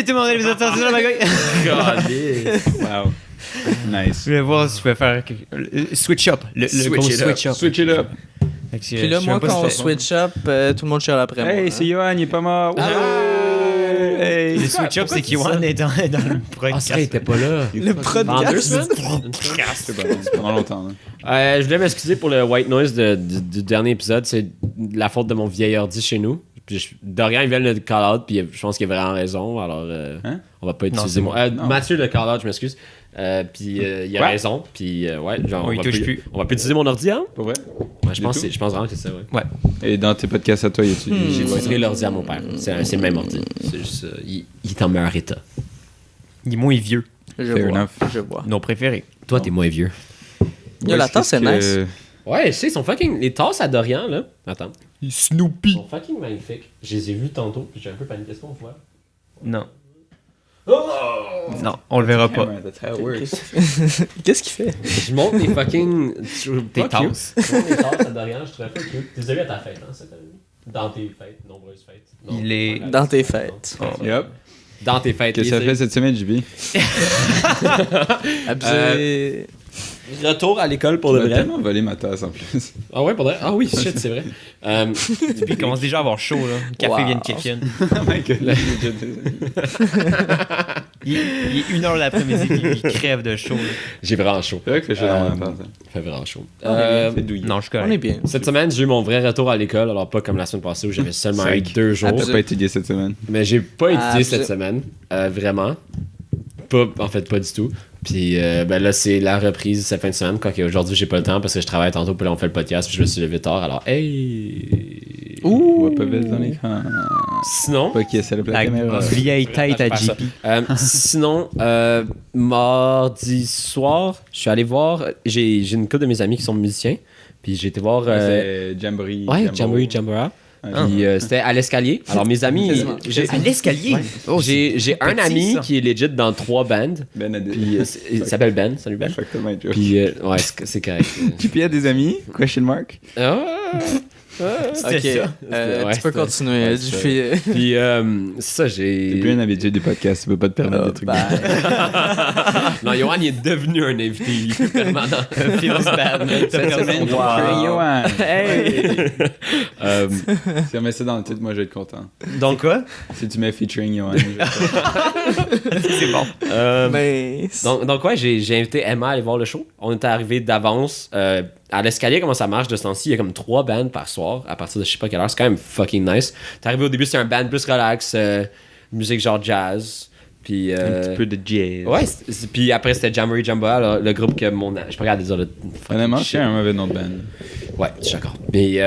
Bienvenue tout le monde, vous êtes sortis de la gueule. Wow. Nice. Je vais voir si je peux faire switch up. Le switch up. Switch it up. Puis là, moi, quand on switch up, tout le monde chiale après moi. Hey, c'est Johan, il est pas mort. Hey, le switch up, c'est qu'Iwan est dans le podcast. Ah, il était pas là. Le Dans 2 semaines? C'est pendant longtemps. Là. Je voulais m'excuser pour le white noise du dernier épisode. C'est la faute de mon vieil ordi chez nous. Puis Dorian, il vient de le call-out, puis je pense qu'il a vraiment raison. Alors, on va pas utiliser mon... Mathieu le call-out, je m'excuse. Puis il a raison. Puis ouais, genre, on va plus utiliser mon ordi, hein? Pas vrai? Ouais, je pense vraiment que c'est ça, ouais. Et dans tes podcasts à toi, y a-tu... J'ai utilisé l'ordi à mon père. C'est le même ordi. C'est juste... il est en meilleur état. Il est moins vieux. Je vois. Nos préférés. Toi, t'es moins vieux. Yo, la tasse, c'est nice. Ouais, je sais, ils sont fucking... Les tasses à Dorian, là... Attends. Snoopy. Ils sont fucking magnifiques. Je les ai vus tantôt, puis j'ai un peu paniqué. Est-ce qu'on voit? Non. Oh! Non, on le verra pas. Qu'est-ce qu'il fait? Je montre les fucking... Tes tasses. Je montre les tasses à Dorian, je trouvais pas cute. T'es à ta fête, hein, cette année? Dans tes fêtes, nombreuses fêtes. Non, Il est... Dans tes fêtes. Yep. Dans tes fêtes. Qu'est-ce que ça fait cette semaine, JB? Abusé. Retour à l'école pour le J'ai vrai. tellement volé ma tasse en plus. Ah ouais, pour vrai? Ah oui, shit, c'est vrai. Puis il commence déjà à avoir chaud, là. Le café vient de kick in. Oh my god. Il est 1h l'après-midi, puis il crève de chaud. Là. J'ai vraiment chaud. C'est vrai que fait chaud dans ma tasse. Il fait vraiment chaud. C'est douillet. Non, je suis On est correct. bien. Cette semaine, j'ai eu mon vrai retour à l'école, alors pas comme la semaine passée où j'avais seulement eu 2 jours. T'as pas étudié cette semaine? Mais j'ai pas étudié cette je- semaine, vraiment. En fait, pas du tout. Puis là, c'est la reprise cette fin de semaine. Quoique aujourd'hui, j'ai pas le temps parce que je travaille tantôt, puis là, on fait le podcast, puis je me suis levé tard. Alors, hey! Ouh! On va pas baisser dans l'écran. Sinon, Pas qu'il essaie de la La caméra. vieille tête à je vais JP. sinon, mardi soir, je suis allé voir. J'ai une couple de mes amis qui sont musiciens, puis j'ai été voir. C'est Jamboree. Ouais, Jamboree Jambora. Puis c'était à l'escalier. Alors, mes amis. À l'escalier? J'ai un petit, ami ça. qui est legit dans 3 bands. Ben a des... Puis il s'appelle Ben. Salut Ben. Exactement, Joe. Puis ouais, c'est correct. JP a des amis? Question mark? Ah, C'était Ok, ça. Ouais, tu peux c'était- continuer. ouais, Je fais... Puis ça, T'es plus j'ai. un habitué du podcast, tu peux pas te permettre des trucs. Non, Johan, il est devenu un invité. Il est plus permanent. Feels bad. Cette semaine, Wow. Johan. Hey! Si on met ça dans le titre, moi je vais être content. Donc quoi? Si tu mets featuring Johan. je vais être C'est bon. Mais... Donc ouais, j'ai invité Emma à aller voir le show. On était arrivé d'avance. À l'escalier, comment ça marche de ce temps-ci? Il y a comme 3 bands par soir à partir de je sais pas quelle heure. C'est quand même fucking nice. T'es arrivé au début, c'était un band plus relax, musique genre jazz. Puis, un petit peu de jazz. ouais, puis après c'était Jamboree Jamboa, le groupe que mon... Je peux regarder dire le... Honnêtement, fucking c'est un mauvais nom de band. Ouais, je suis d'accord. Mais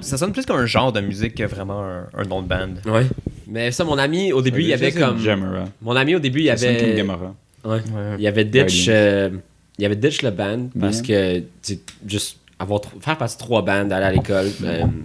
Ça sonne plus comme un genre de musique que vraiment un nom de band. ouais. Mais ça, mon ami, au début, il y avait comme... Jamora. Mon ami, au début, il y Ça sonne comme avait... Gamora. Ouais. Il y avait Ditch... il y avait Ditch le band parce que tu sais, juste faire partie de 3 bands, aller à l'école,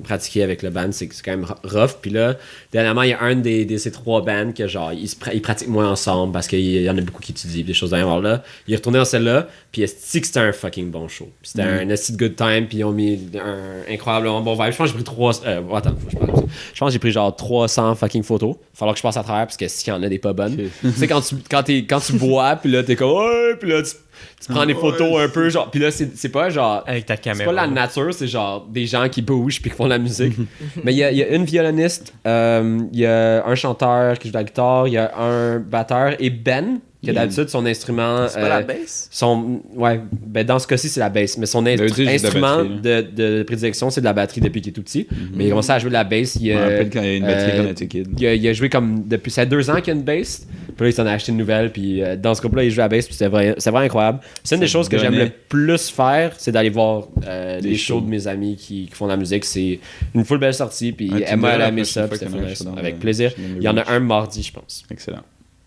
pratiquer avec le band, c'est quand même rough. Puis là, dernièrement, il y a un de ces 3 bands que genre ils pratiquent moins ensemble parce qu'il y en a beaucoup qui étudient des choses derrière. Alors là, il est retourné dans celle-là, puis est-ce que c'était un fucking bon show. Puis c'était un esti de good time, puis ils ont mis un incroyablement bon vibe. Je pense que j'ai pris 3... attends, faut que je parle de ça. Je pense que j'ai pris genre 300 fucking photos. Il va falloir que je passe à travers parce que s'il y en a des pas bonnes. Tu sais, quand tu bois, puis là, t'es comme... Ouais, puis là, tu prends des photos un peu, genre... Puis là, c'est pas genre... Avec ta C'est caméra. pas la nature, c'est genre des gens qui bougent puis qui font de la musique. Mais il y a une violoniste, il y a un chanteur qui joue de la guitare, il y a un batteur et Ben, qui a d'habitude son instrument... C'est pas la bass? Ouais, ben dans ce cas-ci, c'est la bass. Mais son D'habitude, j'ai de la instrument batterie, de prédilection, c'est de la batterie depuis qu'il est tout petit. Mais il a commencé à jouer de la bass. Je me rappelle quand il y a une batterie quand on était kid. Il a joué comme depuis... Ça fait 2 ans qu'il y a une bass. Puis là, il s'en a acheté une nouvelle. Puis dans ce groupe-là, il joue à la bass. Puis c'est vraiment incroyable. C'est une des choses que j'aime le plus faire, c'est d'aller voir les shows de mes amis qui font de la musique. C'est une full belle sortie. Puis Ouais, tu Emma, me elle a diras aimé la ça. prochaine Puis fois c'était qu'il y en a un full nice. show dans Avec le- plaisir. dans le Il y en a Reach. un mardi, je pense. Excellent.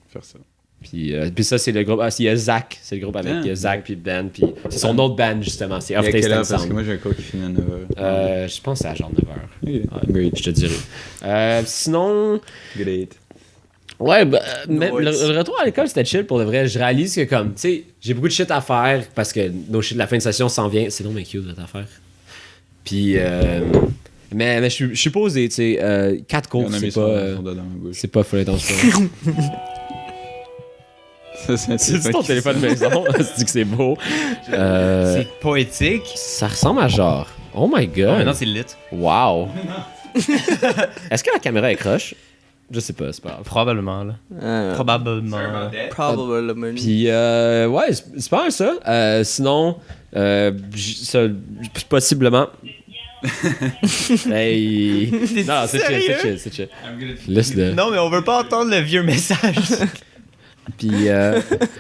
Faire ça. Puis ça, c'est le groupe. Il y a Zach. C'est le groupe avec il y a Zach puis Ben. Puis c'est son autre band, justement. C'est Off Et à quelle Taste heure? and Parce que Sound. moi j'ai un cours qui finit à 9h. Je pense que c'est à genre 9h. Great. Je te dirai. Sinon, Great. ouais, mais Nice. le retour à l'école, c'était chill pour de vrai. Je réalise que, comme, tu sais, j'ai beaucoup de shit à faire parce que nos shit de la fin de session s'en vient. C'est donc bien cute, cette affaire. Puis, Mais je suis posé, tu sais. 4 cours, On a mis c'est pas. son doigt dans ma bouche. C'est pas full attention. C'est ton téléphone maison. C'est que c'est beau. C'est poétique. Ça ressemble à genre. Oh my god. Oh, maintenant, c'est lit. Wow. Est-ce que la caméra est croche? Je sais pas, c'est pas grave. Probablement, là. Probablement. Probablement. Puis, ouais, c'est pas mal ça. Sinon, possiblement. Hey. Non, c'est chill, c'est chill. Laisse-le. Non, mais on veut pas entendre le vieux message. Puis,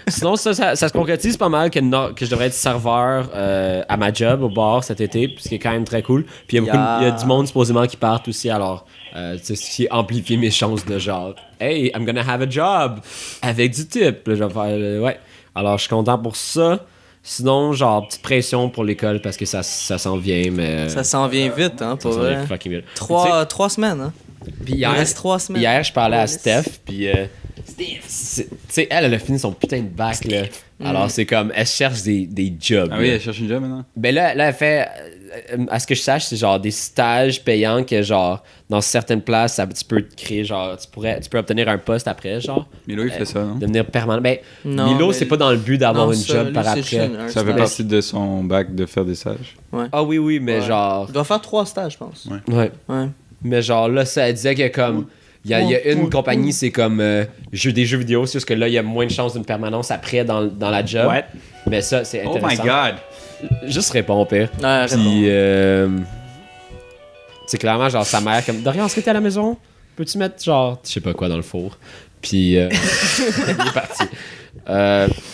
sinon, ça se concrétise pas mal que je devrais être serveur à ma job au bar cet été, ce qui est quand même très cool. Puis, il y a du monde supposément qui part aussi, alors, ce qui amplifie mes chances de genre, hey, I'm gonna have a job avec du tip. Là, je vais faire, ouais. Alors, je suis content pour ça. Sinon, genre, petite pression pour l'école parce que ça s'en vient, mais. Ça s'en vient vite, hein, pour ça s'en vient vrai. fucking vite. 3 semaines, hein. Puis Il reste 3 semaines. Hier, je parlais à Steph, puis tu sais, elle a fini son putain de bac, là. Alors, c'est comme, elle cherche des jobs. Ah oui, là. elle cherche une job maintenant? Ben là, elle fait, à ce que je sache, c'est genre des stages payants que, genre, dans certaines places, tu peux te créer, genre, tu peux obtenir un poste après, genre. Milo, il fait ça, non? Devenir permanent. Ben, Non, Milo, mais- c'est pas dans le but d'avoir Non, une ça, job lui, par c'est après. jeune, un Ça fait stage. partie de son bac de faire des stages. Ah oui, mais Ouais. genre. Il doit faire 3 stages, je pense. Ouais. Ouais. Mais genre là, ça elle disait que comme. Il y a une compagnie, c'est comme des jeux vidéo, c'est juste que là, il y a moins de chances d'une permanence après dans la job. Ouais. Mais ça, c'est Oh my intéressant. god! Juste réponds, pire. Ouais, Puis, c'est clairement, genre, sa mère, comme, Dorian, est-ce que t'es à la maison? Peux-tu mettre, genre, je sais pas quoi dans le four? Puis, il est parti.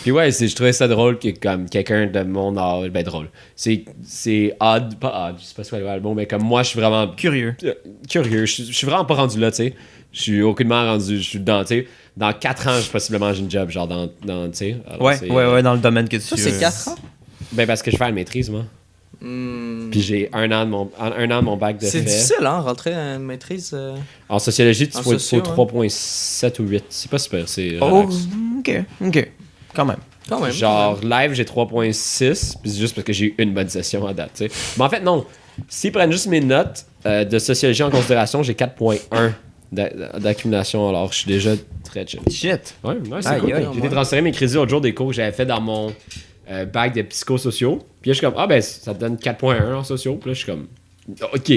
Puis ouais, je trouvais ça drôle que comme quelqu'un de mon âge, ben drôle. C'est odd, pas odd, je sais pas si c'est le bon, mais comme moi, je suis vraiment Curieux. curieux. Je suis vraiment pas rendu là, tu sais. Je suis aucunement rendu, je suis dans, tu sais, dans 4 ans, possiblement j'ai une job, genre dans tu sais. Alors, Ouais, dans le domaine que tu Ça, c'est 4 ans? Ben parce que je fais la maîtrise, moi. Puis j'ai un an de mon bac de fait. C'est difficile, hein, rentrer à une maîtrise. En sociologie, tu En faut socio, 3.7 ou 8. C'est pas super, c'est Oh, relax. ok. Quand même. Quand même. Genre, live, j'ai 3.6, puis c'est juste parce que j'ai eu une bonne session à date, tu sais. Mais en fait, non. S'ils prennent juste mes notes de sociologie en considération, j'ai 4.1 d'accumulation, alors je suis déjà très chill. Shit. Ouais, c'est Aïe, cool. aïe. J'ai transféré mes crédits l'autre jour des cours que j'avais fait dans mon bac de psychosociaux. Puis là, je suis comme, ah ben, ça te donne 4.1 en sociaux. Puis là, je suis comme, ok,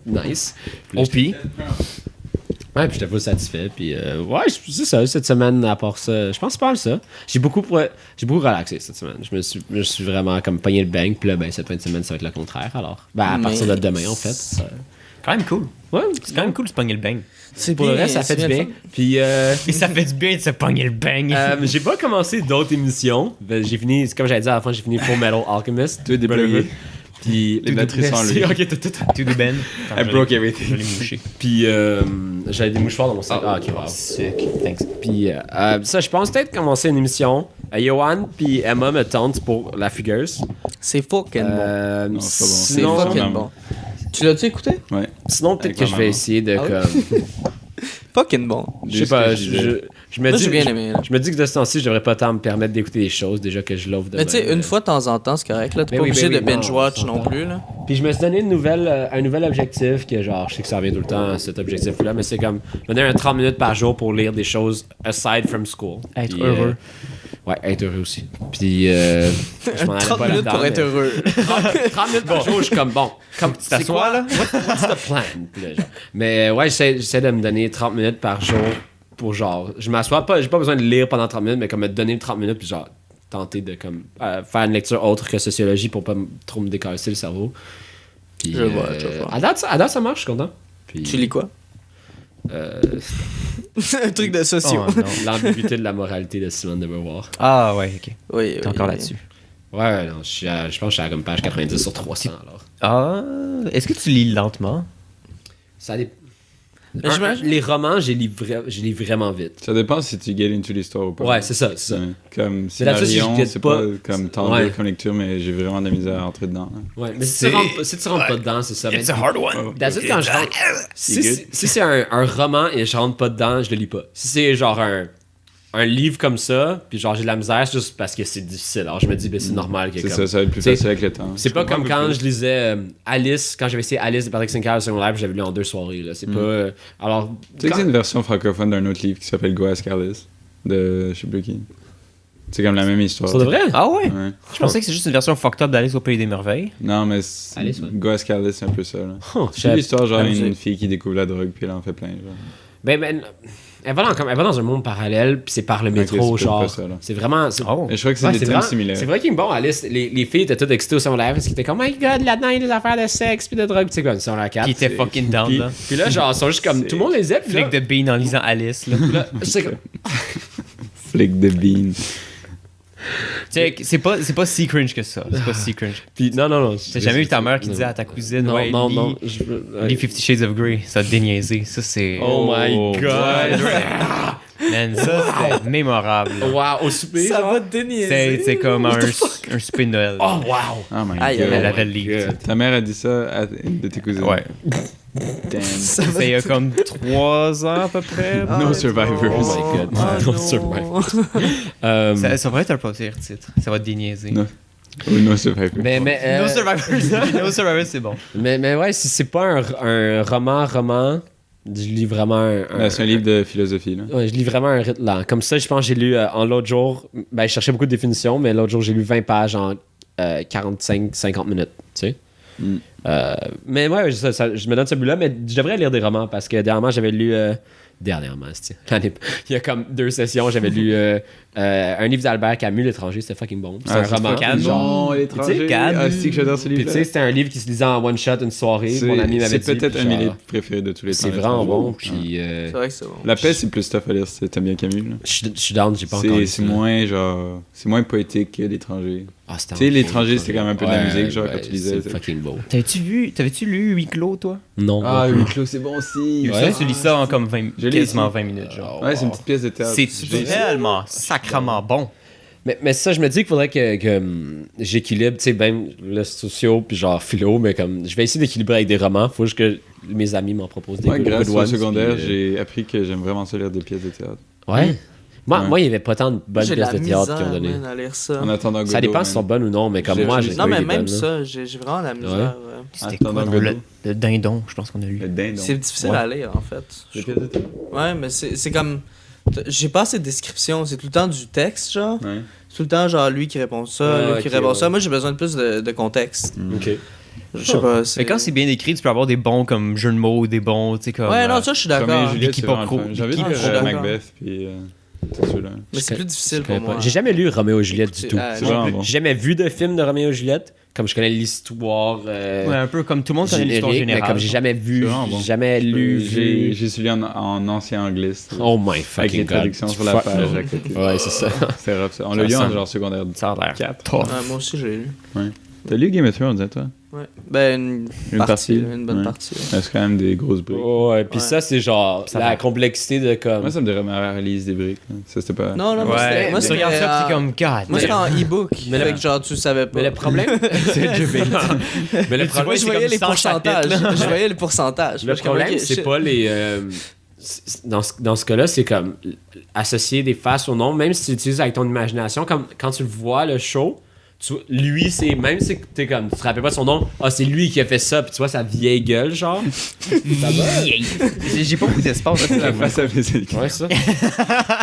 nice. Puis là, OP. ouais, puis j'étais pas satisfait. Puis ouais, c'est ça, cette semaine, à part ça, je pense que c'est pas mal ça. J'ai beaucoup relaxé cette semaine. Je me suis vraiment comme pogné le bang. Puis là, ben, cette fin de semaine, ça va être le contraire alors. Ben, à partir de demain, en fait. Quand même cool. Ouais, C'est quand même cool de se pogner le bang. C'est pour le reste, ça fait du bien. Puis Et ça fait du bien de se pogner le bang. j'ai pas commencé d'autres émissions. Ben, j'ai fini, comme j'avais dit à la fin, j'ai fini Full Metal Alchemist. Tout est déployé. Puis Les batteries sont merci. enlevées. Ok, tout. To do Ben. I broke everything. Je l'ai mouché. Puis j'avais des mouchoirs dans mon sac. Ah, ok, wow. Sick. Thanks. Puis ça, je pense peut-être commencer une émission. Johan puis Emma me tentent pour la Figures. C'est fucking bon. Non, c'est pas bon. C'est Sinon, fucking non. bon. Tu l'as-tu écouté? Ouais. sinon peut-être Avec que ma je vais maman. essayer de Ah oui? comme. Fucking bon. Je sais pas, je me Moi, dis. j'ai bien aimé. Là. Je me dis que de ce temps-ci, je devrais pas tant me permettre d'écouter des choses déjà que je l'offre de Mais tu sais, même. une fois de temps en temps, c'est correct. Là. T'es Ben pas oui, obligé ben de oui, binge-watch non, non plus. Là. Puis je me suis donné un nouvel objectif que genre, je sais que ça revient tout le temps cet objectif-là, mais c'est comme donner un 30 minutes par jour pour lire des choses aside from school. Être Puis, heureux. Ouais, être heureux aussi. Puis je m'en allais 30 pas minutes là-dedans, pour être mais- heureux. 30 minutes par jour, je suis comme bon. Comme tu t'assois, là? What's the plan? Puis là, genre. Mais ouais, j'essaie de me donner 30 minutes par jour pour genre. Je m'assois pas, j'ai pas besoin de lire pendant 30 minutes, mais comme me donner 30 minutes, puis genre tenter de comme faire une lecture autre que sociologie pour pas trop me décasser le cerveau. Puis, Je vois. à date, ça marche, je suis content. Puis, Tu lis quoi? Un truc de sociaux. Oh, non. L'ambiguïté de la moralité de Simone de Beauvoir. Ah, ouais, ok. Oui, T'es encore là-dessus. Ouais, non, je pense que je suis à comme page 90 sur 300 alors. Ah, est-ce que tu lis lentement? Ça dépend. Mais j'imagine- Les romans, je lis vraiment vite. Ça dépend si tu get into l'histoire ou pas. Ouais, c'est ça. Ouais. Comme Mais là-dessus, Cylarion, je get c'est pas- pas comme tant Ouais. comme lecture, mais j'ai vraiment de la misère à rentrer dedans. hein. Ouais, mais si tu rentres pas dedans, c'est ça. It's a hard one. D'habitude, quand je rentre. C'est good. Si c'est un roman et je rentre pas dedans, je le lis pas. Si c'est genre un livre comme ça, puis genre j'ai de la misère juste parce que c'est difficile. Alors je me dis, ben c'est normal que C'est comme... ça va être plus facile avec le temps. C'est pas comme comprends un quand peu je lisais Alice, quand j'avais essayé Alice de Patrick Sinclair au secondaire, puis j'avais lu en 2 soirées. Là. C'est pas. Alors. Tu sais que c'est une version francophone d'un autre livre qui s'appelle Go Ask Alice, de je sais plus qui. C'est comme la même histoire. C'est vrai? Ah ouais? Ouais. Je pensais que c'est juste une version fucked up d'Alice au Pays des Merveilles. Non, mais Alice, ouais. Go Ask Alice, c'est un peu ça. Là. Oh, C'est l'histoire, genre, Ah, une fille qui découvre la drogue, puis elle en fait plein. Genre. Ben, elle va dans un monde parallèle, puis c'est par le métro, c'est genre. pas ça, là. C'est vraiment. Oh. Et je crois que c'est Ouais, des thèmes vraiment- similaires. C'est vrai qu'il est bon, Alice. Les filles étaient toutes excitées au secondaire parce qu'ils étaient comme, oh my god, là-dedans, il y a des affaires de sexe puis de drogue, tu sais, comme, sur la 4. Qui était fucking down, Puis, là. puis là, genre, ils sont juste comme, tout le monde les aime, puis là, Flick de Bean en lisant Alice, là. là, c'est comme, Flick de bean. Tu sais, c'est pas si cringe que ça. C'est pas si cringe. puis non. T'as jamais eu ta mère qui disait à ta cousine, Non, ouais, non, lis- non. lis 50 Shades of Grey. Ça te déniaisé. Ça, c'est... Oh my god. Man, ça, c'était mémorable. là. Wow, au souper. Ça genre. va te déniaiser. C'est comme un souper de Noël. Oh wow. Oh my Aïe, god. Elle avait le livre. Ta mère a dit ça à une de tes cousines. Ouais. Damn. C'était il y a comme 3 ans à peu près. No Survivors. Oh my god. No Survivors. Ça va être un pire titre. Ça va te déniaiser. No. Oh, No Survivors. Mais No Survivors. No Survivors, c'est bon. mais ouais, si c'est pas un roman, je lis vraiment C'est un livre de philosophie, là. Ouais, je lis vraiment un rythme lent. Comme ça, je pense que j'ai lu en l'autre jour, ben je cherchais beaucoup de définitions, mais l'autre jour j'ai lu 20 pages en 45-50 minutes, tu sais. Mm. Mais ouais, je me donne ce but-là, mais je devrais lire des romans parce que dernièrement j'avais lu... Dernièrement, il y a comme 2 sessions, j'avais lu un livre d'Albert Camus, L'étranger, c'était fucking bon. C'est un roman. Cannes, Non, Tu sais, l'étranger. Cannes. Ah, c'est que j'adore ce Puis tu livre. sais, c'était un livre qui se lisait en one shot une soirée. Mon ami m'avait dit. C'est peut-être puis un de mes genre, livres préférés de tous les temps. C'est vraiment bon. L'étranger. Puis C'est vrai que c'est bon. La paix, c'est plus tough à lire si t'aimes bien Camus, là. je suis down, j'ai pas encore lu C'est ça. moins, genre... C'est moins poétique que l'étranger. Ah, c'était Tu sais, bon. l'étranger, c'était quand même un peu de la Ouais, musique, genre, ouais, quand tu lisais. C'est fucking beau. T'avais-tu lu Huis clos, toi? Non. Ah, Huis clos, c'est bon aussi. Ça, tu lis ça en comme 20, Je lis quasiment aussi. 20 minutes, genre. Ouais, c'est une petite pièce de théâtre. C'est J'ai- tellement sacrement bon. Mais ça, je me dis qu'il faudrait que j'équilibre, tu sais, ben le sociaux puis genre philo, mais comme je vais essayer d'équilibrer avec des romans. Faut juste que mes amis m'en proposent des Moi, good grâce au ones, secondaire, puis, j'ai appris que j'aime vraiment ça lire des pièces de théâtre. Ouais. Moi, Ouais. il y avait pas tant de bonnes J'ai de pièces la de théâtre qui ont misère, donné. man, à lire ça. En attendant Godot. Ça dépend si elles sont bonnes ou non, mais comme J'ai- moi, j'ai- j'ai Non, pas eu mais des même bonnes, là. ça, j'ai vraiment la misère. ouais. C'était Attends, quoi, dans non, Godot. le dindon, je pense qu'on a lu. Le dindon. C'est difficile Ouais. à lire, en fait. Les pièces de théâtre. Ouais, mais c'est comme... J'ai pas assez de descriptions. C'est tout le temps du texte, genre. Ouais. Tout le temps, genre, lui qui répond ça, Ah, lui qui ok, répond ouais. ça. Moi, j'ai besoin de plus de contexte. Ok. Je sais pas. Mais quand c'est bien écrit, tu peux avoir des bons comme jeux de mots, des bons, tu sais, comme. Ouais, non, ça, je suis Roméo et d'accord. Juliette, L'équipe c'est vraiment pro- le fun. J'avais lu Ah, je suis d'accord. Macbeth, puis tout ceux-là. Mais c'est plus difficile Je pour connais moi. pas. J'ai jamais lu Roméo et Juliette du C'est- tout. ah, C'est non vraiment plus. bon. J'ai jamais vu de film de Roméo et Juliette. Comme je connais l'histoire. Ouais, un peu comme tout le monde connaît l'histoire générique, mais générale. comme j'ai jamais vu, C'est vraiment bon. jamais lu, vu. J'ai suivi en ancien angliste. Oh my Avec fucking les god. traductions sur la Fuck page no. à côté. Ouais, c'est ça. C'est rough, ça. On l'a lu en semble- genre secondaire Ça a l'air 4. tough. Ouais, moi aussi, j'ai lu. T'as lu Game of Thrones, hein, toi? Ouais. Ben, une partie. partie. Une bonne Ouais. partie. C'est quand même des grosses briques. Ouais, puis Ouais. ça, c'est genre Ça la va. complexité de comme. Moi, ça me dirait ma réalise des briques. là. Ça, c'était pas... Non, non, moi, Ouais, c'était... Moi, tu c'était regardes ça, puis en- c'est comme God. Moi, c'était en e-book. Mais Fait le- que genre, tu savais pas. Mais le problème. c'est Jubé. Mais le tu problème, vois, je c'est voyais comme les 100 pourcentages. chapitres, là. Je voyais les pourcentages. le Je suis comme, problème, ok, c'est shit. pas les. Dans ce cas-là, c'est comme associer des faces au nom, même si tu l'utilises avec ton imagination. Comme quand tu vois le show, lui, c'est. Même si t'es comme. Tu te rappelles pas de son nom, ah, c'est lui qui a fait ça, puis tu vois sa vieille gueule, genre. Ça va? J'ai pas beaucoup d'espace. La face à mes écrits. Ouais, ça.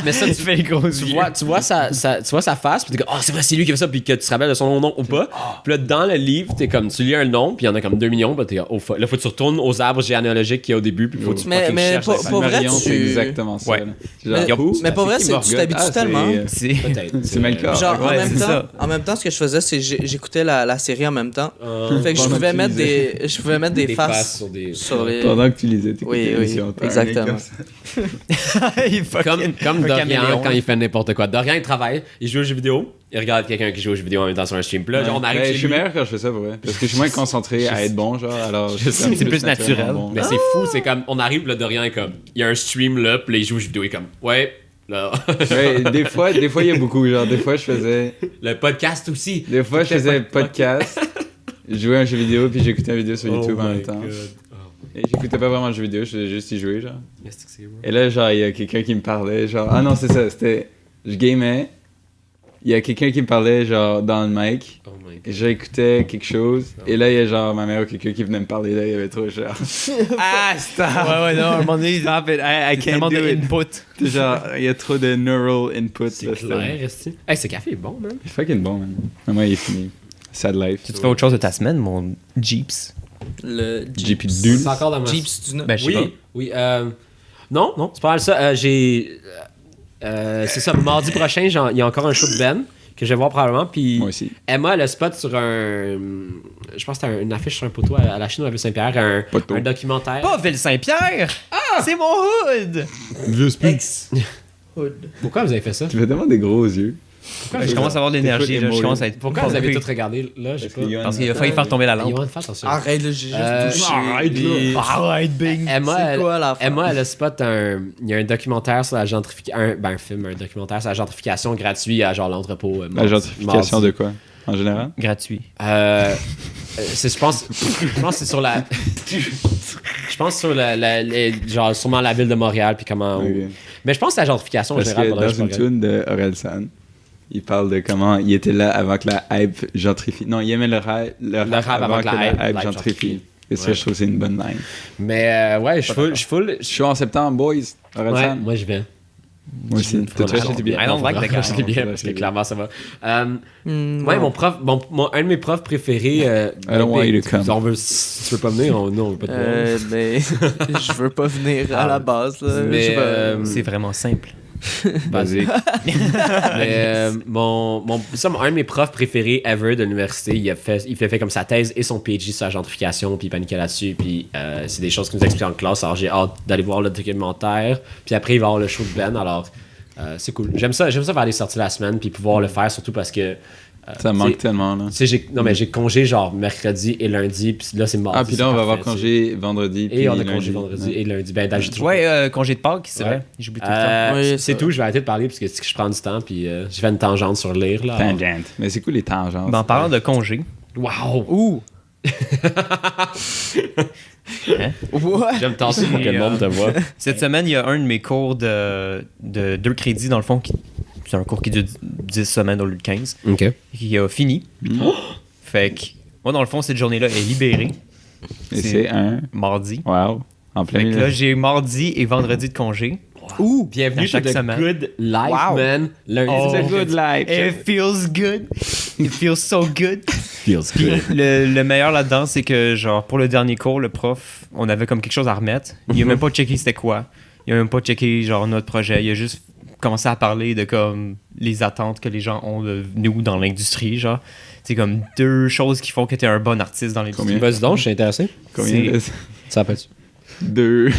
Mais ça, Tu fais les gros tu yeux. vois sa face, puis t'es comme, ah, c'est vrai, c'est lui qui a fait ça, puis que tu te rappelles de son nom ou pas. Puis là, dans le livre, t'es comme, tu lis un nom, puis il y en a comme 2 millions, puis t'es comme, oh fuck. Là, faut que tu retournes aux arbres généalogiques qu'il y a au début, puis faut que tu Mais- fucking mais cherches pour- la pour vrai, Marion, tu- c'est exactement ça. Ouais. là. C'est genre, Mais- who? mais pour vrai, qui c'est- tu Morgoth? t'habitues Ah, tellement. c'est- C'est. Peut-être. C'est Melkor. Genre, Ouais, c'est ça. en même temps, ce que je faisais, c'est j'écoutais la série en même temps. Fait que je Pendant pouvais que tu mettre lisais. je pouvais mettre des faces sur des. sur les. Pendant que tu lisais, t'écoutais Oui, oui, l'émission, t'as un exactement. mec comme ça. Il fucking- Comme un Dorian caméléon. quand il fait n'importe quoi. Dorian, il travaille, il joue aux jeux vidéo, il regarde quelqu'un qui joue aux jeux vidéo en même temps sur un stream. Puis là, genre, on arrive Ouais, chez je suis lui. meilleur quand je fais ça, pour vrai. Parce que je suis moins concentré à être bon, genre. Alors, je suis sais, c'est plus naturel. bon. Mais c'est fou, c'est comme, on arrive, là, Dorian est comme, il y a un stream là, puis là, il joue aux jeux vidéo, il est comme, ouais, là. Ouais, des fois, il y a beaucoup. Genre, des fois, je faisais podcast. Je jouais à un jeu vidéo, puis j'écoutais une vidéo sur YouTube en même temps. Et j'écoutais pas vraiment le jeu vidéo, je faisais juste y jouer, genre. Et là, genre, il y a quelqu'un qui me parlait, genre, ah non, c'est ça, c'était je gamais. Il y a quelqu'un qui me parlait, genre, dans le mic. Oh my God. Et j'écoutais quelque chose. Et là, il y a genre ma mère ou quelqu'un qui venait me parler. Là, il y avait trop genre. Ah, stop! Ouais, non, à un moment donné, Stop it, I can't tellement do de it. input. C'est genre, il y a trop de neural input. C'est là, clair, esti. Hey, ce café est bon, man. C'est fucking bon, man. Mais moi, il est fini. Sad life. Tu fais autre chose de ta semaine, mon Jeeps? Le GP C'est Dune. encore dans ma... Jeeps du Ben, je sais pas. Oui, non, c'est pas mal ça. J'ai... c'est ça, mardi prochain, il y a encore un show de Ben que je vais voir probablement. Puis Moi aussi. Emma, le spot sur un... Je pense que c'était une affiche sur un poteau à la Chine, à Ville-Saint-Pierre, Poteau. un documentaire. Pas Ville-Saint-Pierre! Ah! C'est mon hood! Vieux speed. Hood. Pourquoi vous avez fait ça? Tu fais tellement des gros yeux. Je commence à avoir de l'énergie, là. Je commence à être. Pourquoi vous avez pompé. tout regardé là? J'ai pas... Parce qu'il a failli faire tomber la lampe. Yoann, fais attention. Arrête, là, j'ai juste touché. arrête, les- Arrête, Bing! Emma, C'est quoi l'affaire? Emma, elle a spot il y a un documentaire sur la gentrification, un documentaire sur la gentrification gratuit à genre l'entrepôt. La gentrification de quoi? En général? Gratuit. Je pense que c'est sur la. Je pense sur genre sûrement la ville de Montréal puis comment. Ok. Mais je pense que la gentrification en Parce général. que faudrait dans que je une regarde. tune de Orelsan, il parle de comment il était là avant que la hype gentrifie. Non, il aimait le rap avant que la hype gentrifie. gentrifie. Et ça, Ouais. je trouve que c'est une bonne line. Mais ouais, je suis full. Je suis en septembre, boys. Ouais, Orelsan. moi je vais. Moi aussi. T'as-tu acheté tes billets? I don't like the guy. Je bien parce que clairement ça va. Ouais, non. mon prof, un de mes profs préférés. I don't want you to come. Si tu veux pas venir, non, on veut pas te voir. Mais je veux pas venir à la base. Là. Mais, Je veux- C'est vraiment simple. Basique. Mais un de mes profs préférés ever de l'université, il fait comme sa thèse et son PhD sur la gentrification, puis il paniquait là-dessus, puis c'est des choses qu'il nous explique en classe. Alors j'ai hâte d'aller voir le documentaire, puis après il va y avoir le show de Ben. Alors c'est cool. J'aime ça faire des sorties la semaine, puis pouvoir le faire, surtout parce que Ça manque tellement, là. tu sais, j'ai congé genre mercredi et lundi, puis là c'est mardi. Ah, puis là, on c'est va avoir parfait, congé vendredi. tu sais. Et on a puis congé lundi. vendredi Ouais. et lundi. Ben, d'ailleurs, j'ai toujours Ouais, congé de Pâques, c'est Ouais. vrai. J'oublie tout le temps. Oui, c'est ça. tout, je vais arrêter de parler parce que je prends du temps, puis je fais une tangente sur lire là. alors- Tangent. Mais c'est cool les tangentes. Ben, en parlant de congé, Wow! Ouh! Ouais! J'aime tant ça pour que le monde te voit. cette semaine, il y a un de mes cours de 2 crédits, dans le fond, c'est un cours qui dure 10 semaines au lieu de 15, Ok. qui a fini. Fait que, moi, dans le fond, cette journée-là est libérée. Et c'est un. Mardi. Wow. En plein Fait que milieu. là, j'ai mardi et vendredi de congé. Ouh! Bienvenue À chaque to the semaine. good life, Wow. man. Lundi, Oh. c'est good life. It feels good. It feels so good. Feels Puis le meilleur là-dedans, c'est que, genre, pour le dernier cours, le prof, on avait comme quelque chose à remettre. Il a même pas checké c'était quoi. Il a même pas checké, genre, notre projet. Il a juste commencé à parler de, comme, les attentes que les gens ont de nous dans l'industrie, genre. C'est comme 2 choses qui font que t'es un bon artiste dans l'industrie. Combien? Vas-y donc, je suis intéressé. Combien de... Ça appelle-tu? 2.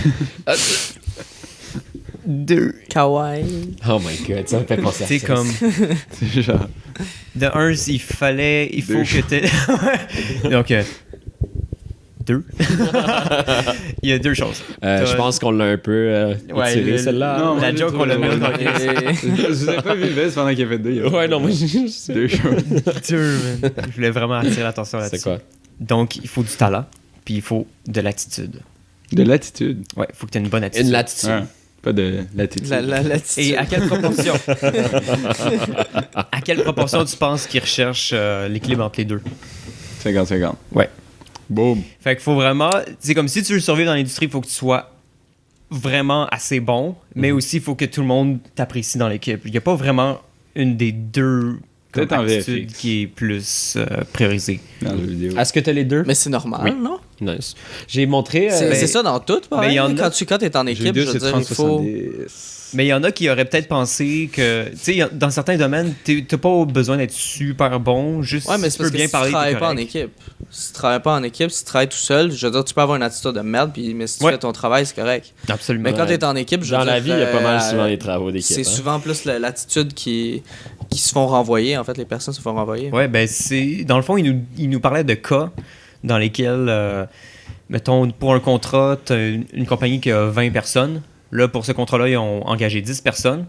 2. Kawaii. Oh my god, ça me fait penser à C'est ça. comme... C'est genre. De un, il faut Deux. que t'aies... Donc, 2. Il y a 2 choses. Je pense qu'on l'a un peu Ouais, tiré, celle-là. Non, La moi, joke, j'ai on l'a trouvé mis drôle. Je vous ai pas vu le veste pendant qu'il a fait 2. Ouais, non, moi, je sais. 2 choses. 2, man. Je voulais vraiment attirer l'attention là-dessus. C'est quoi? Donc, il faut du talent, puis il faut de l'attitude. De l'attitude. Ouais, il faut que tu aies une bonne attitude. Une latitude. Ouais. Pas de l'attitude. L'attitude. Et à quelle proportion À quelle proportion tu penses qu'ils recherchent l'équilibre entre les deux? 50-50. Ouais. Boom. Fait qu'il faut vraiment... C'est comme si tu veux survivre dans l'industrie, il faut que tu sois vraiment assez bon, mais aussi il faut que tout le monde t'apprécie dans l'équipe. Il n'y a pas vraiment une des deux comme, Peut-être en attitudes VFX. qui est plus priorisée. Dans le jeu vidéo. Est-ce que t'as les deux? Mais c'est normal, Oui. non? Nice. J'ai montré... C'est ça dans tout, pareil. mais il y en a- Quand t'es en Le jeu équipe, vidéo, je veux c'est dire, il faut... 30-70. Mais il y en a qui auraient peut-être pensé que, tu sais, dans certains domaines, t'as pas besoin d'être super bon, juste Ouais, mais si c'est tu parce peux que bien si tu parler, travailles t'es pas en correct. équipe. Si tu travailles pas en équipe, si tu travailles tout seul, je veux dire, tu peux avoir une attitude de merde, mais si tu Ouais. fais ton travail, c'est correct. Absolument. Mais quand t'es en équipe, je veux Dans dire, la vie, il y a pas mal souvent les travaux d'équipe. C'est hein. souvent plus l'attitude qui se font renvoyer, en fait, les personnes se font renvoyer. Ouais, ben c'est... Dans le fond, il nous parlait de cas dans lesquels, mettons, pour un contrat, t'as une compagnie qui a 20 personnes. Là, pour ce contrat-là, ils ont engagé 10 personnes.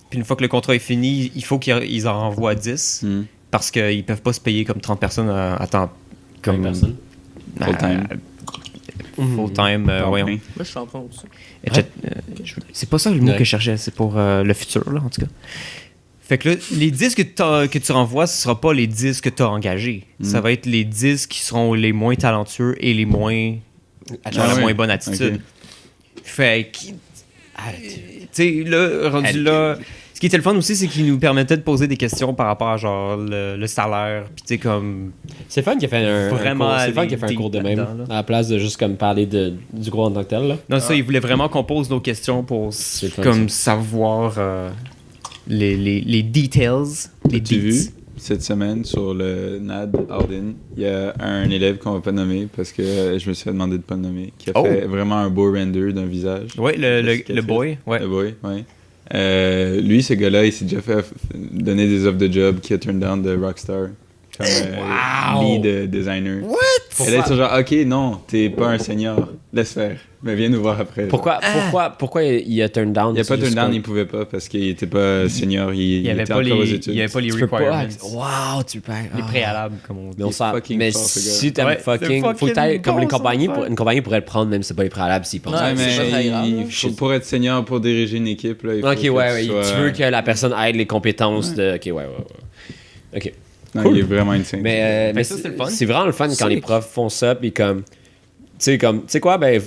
Puis une fois que le contrat est fini, il faut qu'ils en envoient 10 parce qu'ils peuvent pas se payer comme 30 personnes à temps... Comme personne. Full-time. Full-time, voyons. Moi, je suis en train aussi. C'est pas ça le mot que je cherchais, c'est pour le futur, là, en tout cas. Fait que là, les disques que tu renvoies, ce sera pas les disques que tu as engagés. Ça va être les disques qui seront les moins talentueux et les moins... la moins bonne attitude. Ok. Fait que... Tu sais, là, rendu là... Ce qui était le fun aussi, c'est qu'il nous permettait de poser des questions par rapport à genre le salaire. Puis tu sais, comme... C'est fun qu'il a fait un cours de même, là-dedans, là. à la place de juste comme parler du gros en tant que tel. Là. Non, ça, il voulait vraiment qu'on pose nos questions pour C'est fun, comme savoir les details. Les As-tu vu, deets. cette semaine, sur le NAD Audin, il y a un élève qu'on va pas nommer parce que je me suis fait demander de pas le nommer, qui a fait vraiment un beau render d'un visage. Ouais, le boy. Ouais. Le boy, ouais. Lui, ce gars-là, il s'est déjà fait donner des offres de job qui a turned down de Rockstar. Comme lead designer. What? Et là, ils sont genre, ok, non, t'es pas un senior, laisse faire. Mais viens nous voir après. Pourquoi il a turn down? Il a pas C'est turn juste down, comme- il pouvait pas parce qu'il était pas senior, il Il y avait était pas encore aux les, études. il y avait pas les Tu peux pas. requirements. Wow, tu perds. Les préalables, comme on dit. Mais, on s'en- fucking mais fort, ce gars. si t'aimes Ouais, fucking, c'est faut que t'ailles fucking comme bon, une compagnie, ça, une compagnie pourrait le prendre même si c'est pas les préalables s'ils pensent. Ouais, Ouais, c'est pas très mais grave, là. pour être senior, pour diriger une équipe, là, il faut Ok, que ouais, tu sois- tu veux que la personne aide les compétences de. Ok, ouais. Ok. Non, Cool. il est vraiment insane. Mais ça, c'est le fun. c'est vraiment le fun quand C'est- les profs font ça, puis comme. Tu sais quoi, ben.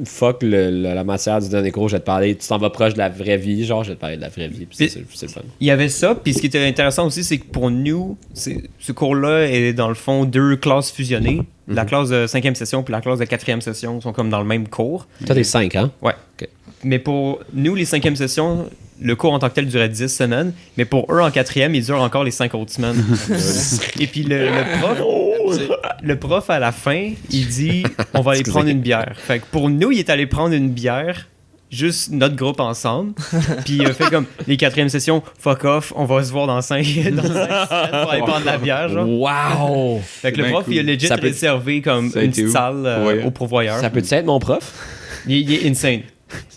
Fuck la matière du dernier cours, je vais te parler. Tu t'en vas proche de la vraie vie, genre, je vais te parler de la vraie vie, puis ça, c'est le fun. Il y avait ça, puis ce qui était intéressant aussi, c'est que pour nous, ce cours-là est dans le fond 2 classes fusionnées. La classe de 5e session puis la classe de 4e session sont comme dans le même cours. Toi, t'es 5, hein? Ouais. Ok. Mais pour nous, les 5e sessions, le cours en tant que tel durait 10 semaines, mais pour eux, en 4e, il dure encore les 5 autres semaines. Et puis le prof, à la fin, il dit on va aller Excusez. prendre une bière. Fait que pour nous, il est allé prendre une bière, juste notre groupe ensemble. Puis il a fait comme les 4e sessions, fuck off, on va se voir dans 5 semaines pour aller prendre la bière. Genre. Wow! Fait que le bien prof, cool. il a legit Ça peut- réservé comme Ça a une été petite où? salle Ouais. au pourvoyeur. Ça peut-tu être mon prof? Il est insane.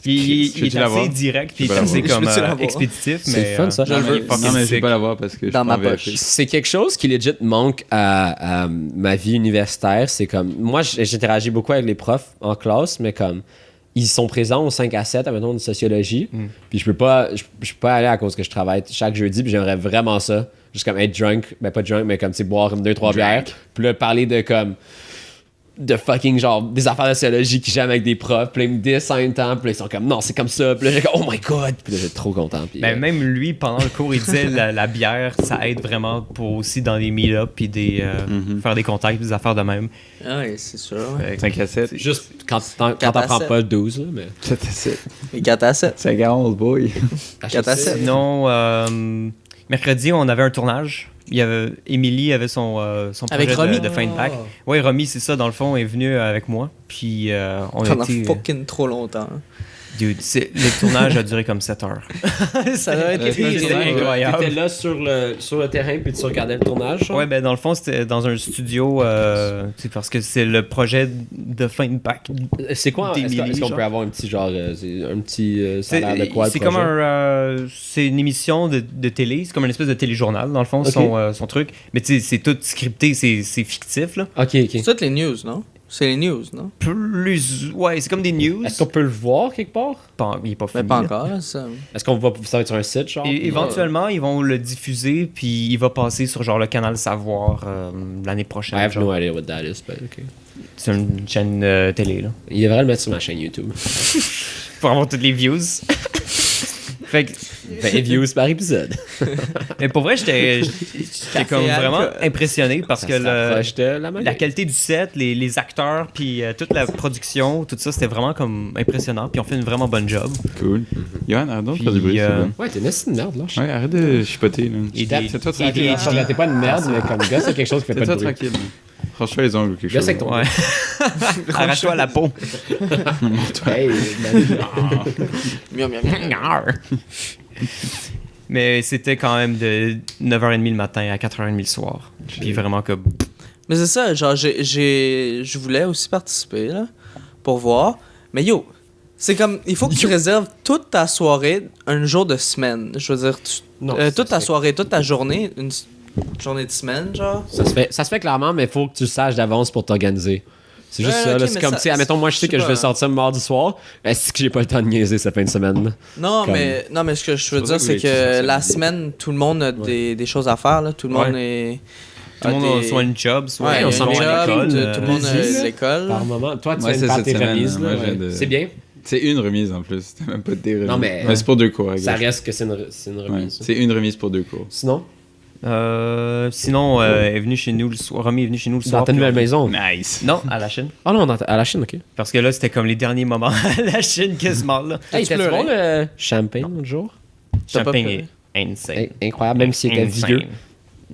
Il Peux-tu est l'avoir? assez direct, puis Je il est peux assez l'avoir. comme Je peux-tu l'avoir? expéditif. C'est mais, fun, ça. Non, mais, il est fucking non, mais je vais sick. pas l'avoir parce que je Dans suis ma pas poche. vérifié. C'est quelque chose qui legit manque à ma vie universitaire. C'est comme. Moi, j'interagis beaucoup avec les profs en classe, mais comme. Ils sont présents au 5 à 7, admettons, de sociologie. Puis je peux pas aller à cause que je travaille chaque jeudi. Puis j'aimerais vraiment ça. Juste comme être drunk. Ben, pas drunk, mais comme, tu sais, boire 2-3 bières. Puis là, parler de comme. De fucking genre des affaires de sociologie qui j'aime avec des profs. Puis là, ils me disent en même temps. Puis là, ils sont comme non, c'est comme ça. Puis là, j'ai comme oh my god. Puis là, j'étais trop content. Puis, Ben, même lui, pendant le cours, il disait la bière, ça aide vraiment pour aussi dans des meet-ups puis faire des contacts, des affaires de même. Ouais, c'est sûr. Ouais. Fait que 5 à 7. juste quand Quatre à t'en prends sept. pas le 12, là, mais. 7 à 7. Et 4 à 7. 5 à 11, boy. 4 à 7. Sinon, mercredi, on avait un tournage. Il y avait, Émilie avait son projet Avec Romy? de fin de bac. Oui, Romy, c'est ça, dans le fond, est venue avec moi. Puis on a Pendant été... fucking trop longtemps. Dude, le tournage a duré comme 7 heures. Ça doit être C'était incroyable. T'étais là sur le terrain puis tu regardais le tournage. Ouais, ben dans le fond, c'était dans un studio, c'est parce que c'est le projet de fin de bac. C'est quoi? D'Émilie, Est-ce qu'on genre. peut avoir un petit genre, un petit salaire de quoi? C'est le comme projet? c'est une émission de télé, c'est comme une espèce de téléjournal dans le fond, Ok. son truc. Mais tu sais, c'est tout scripté, c'est fictif là. Ok. C'est toutes les news, non? C'est les news, non? Ouais, c'est comme des news. Est-ce qu'on peut le voir quelque part? Il est pas Mais fini. pas là. encore, là, ça. Est-ce qu'on va ça va être sur un site genre? Et éventuellement, ils vont le diffuser, puis il va passer sur genre le canal Savoir l'année I prochaine. have genre. no idea what that is, but ok. C'est une chaîne télé là. Il devrait le mettre sur ma chaîne YouTube. Pour avoir toutes les views. Fait que 20 views par épisode. mais pour vrai, j'étais comme Café vraiment alcool. impressionné parce Ça que s'approche de la la qualité du set, les acteurs, puis toute la production, tout ça, c'était vraiment comme impressionnant. Puis on fait une vraiment bonne job. Cool. Johan, arrête donc de Puis, faire du bruit. c'est bon. Ouais, t'es une esti de merde, là. Ouais, arrête de chipoter. Là. Et C'est toi et des- tranquille. T'es pas une merde, mais comme gars, c'est quelque chose qui fait C'est pas toi de bruit. tranquille. là. Franchement, les ongles ou quelque Là, chose. c'est que ton- Ouais. Arrache-toi la peau. Hey, ben, Miam, miam, miam. Mais c'était quand même de 9h30 le matin à 4h30 le soir. Puis vraiment que. Mais c'est ça, genre, je voulais aussi participer, là, pour voir. Mais yo, c'est comme, il faut que tu réserves toute ta soirée un jour de semaine. Je veux dire, Non, toute ta c'est- soirée, toute ta journée, une journée de semaine, genre. Ça se fait clairement, mais il faut que tu le saches d'avance pour t'organiser. C'est juste Ouais, ça, ok, là. C'est mais comme, ça- tu sais, admettons, moi, je je sais sais que je pas. vais sortir mardi soir. Est-ce que j'ai pas le temps de niaiser cette fin de semaine, là? Non, Comme- mais ce que je veux pour dire, ça que c'est vous voulez que tout la sortir. semaine, tout le monde a des choses à faire. Là. Tout le monde est. Tout le monde a soit une job, soit Ouais, on on s'en s'en va à l'école. tout le monde busy, a là. l'école. Par moment. Toi, tu Ouais, viens de c'est faire cette tes semaine, remises, hein. là. Moi, je viens ouais. de- C'est bien. C'est une remise en plus, c'était même pas des remises. Non, mais- c'est pour 2 cours. Ça exact. reste que c'est une Ouais, remise. c'est une remise pour 2 cours. Sinon, Sinon, elle est venue chez nous le soir. Romy est venue chez nous le soir. dans ta puis nouvelle on- maison. Nice. Non, à la Chine. Ah non, à la Chine, ok. Parce que là, c'était comme les derniers moments à la Chine quasiment là. Hey, tu t'as pleuré? bon le champagne l'autre jour? T'as pas Champagne pleuré? est insane. Hey, incroyable, même s'il était Insane. vieux.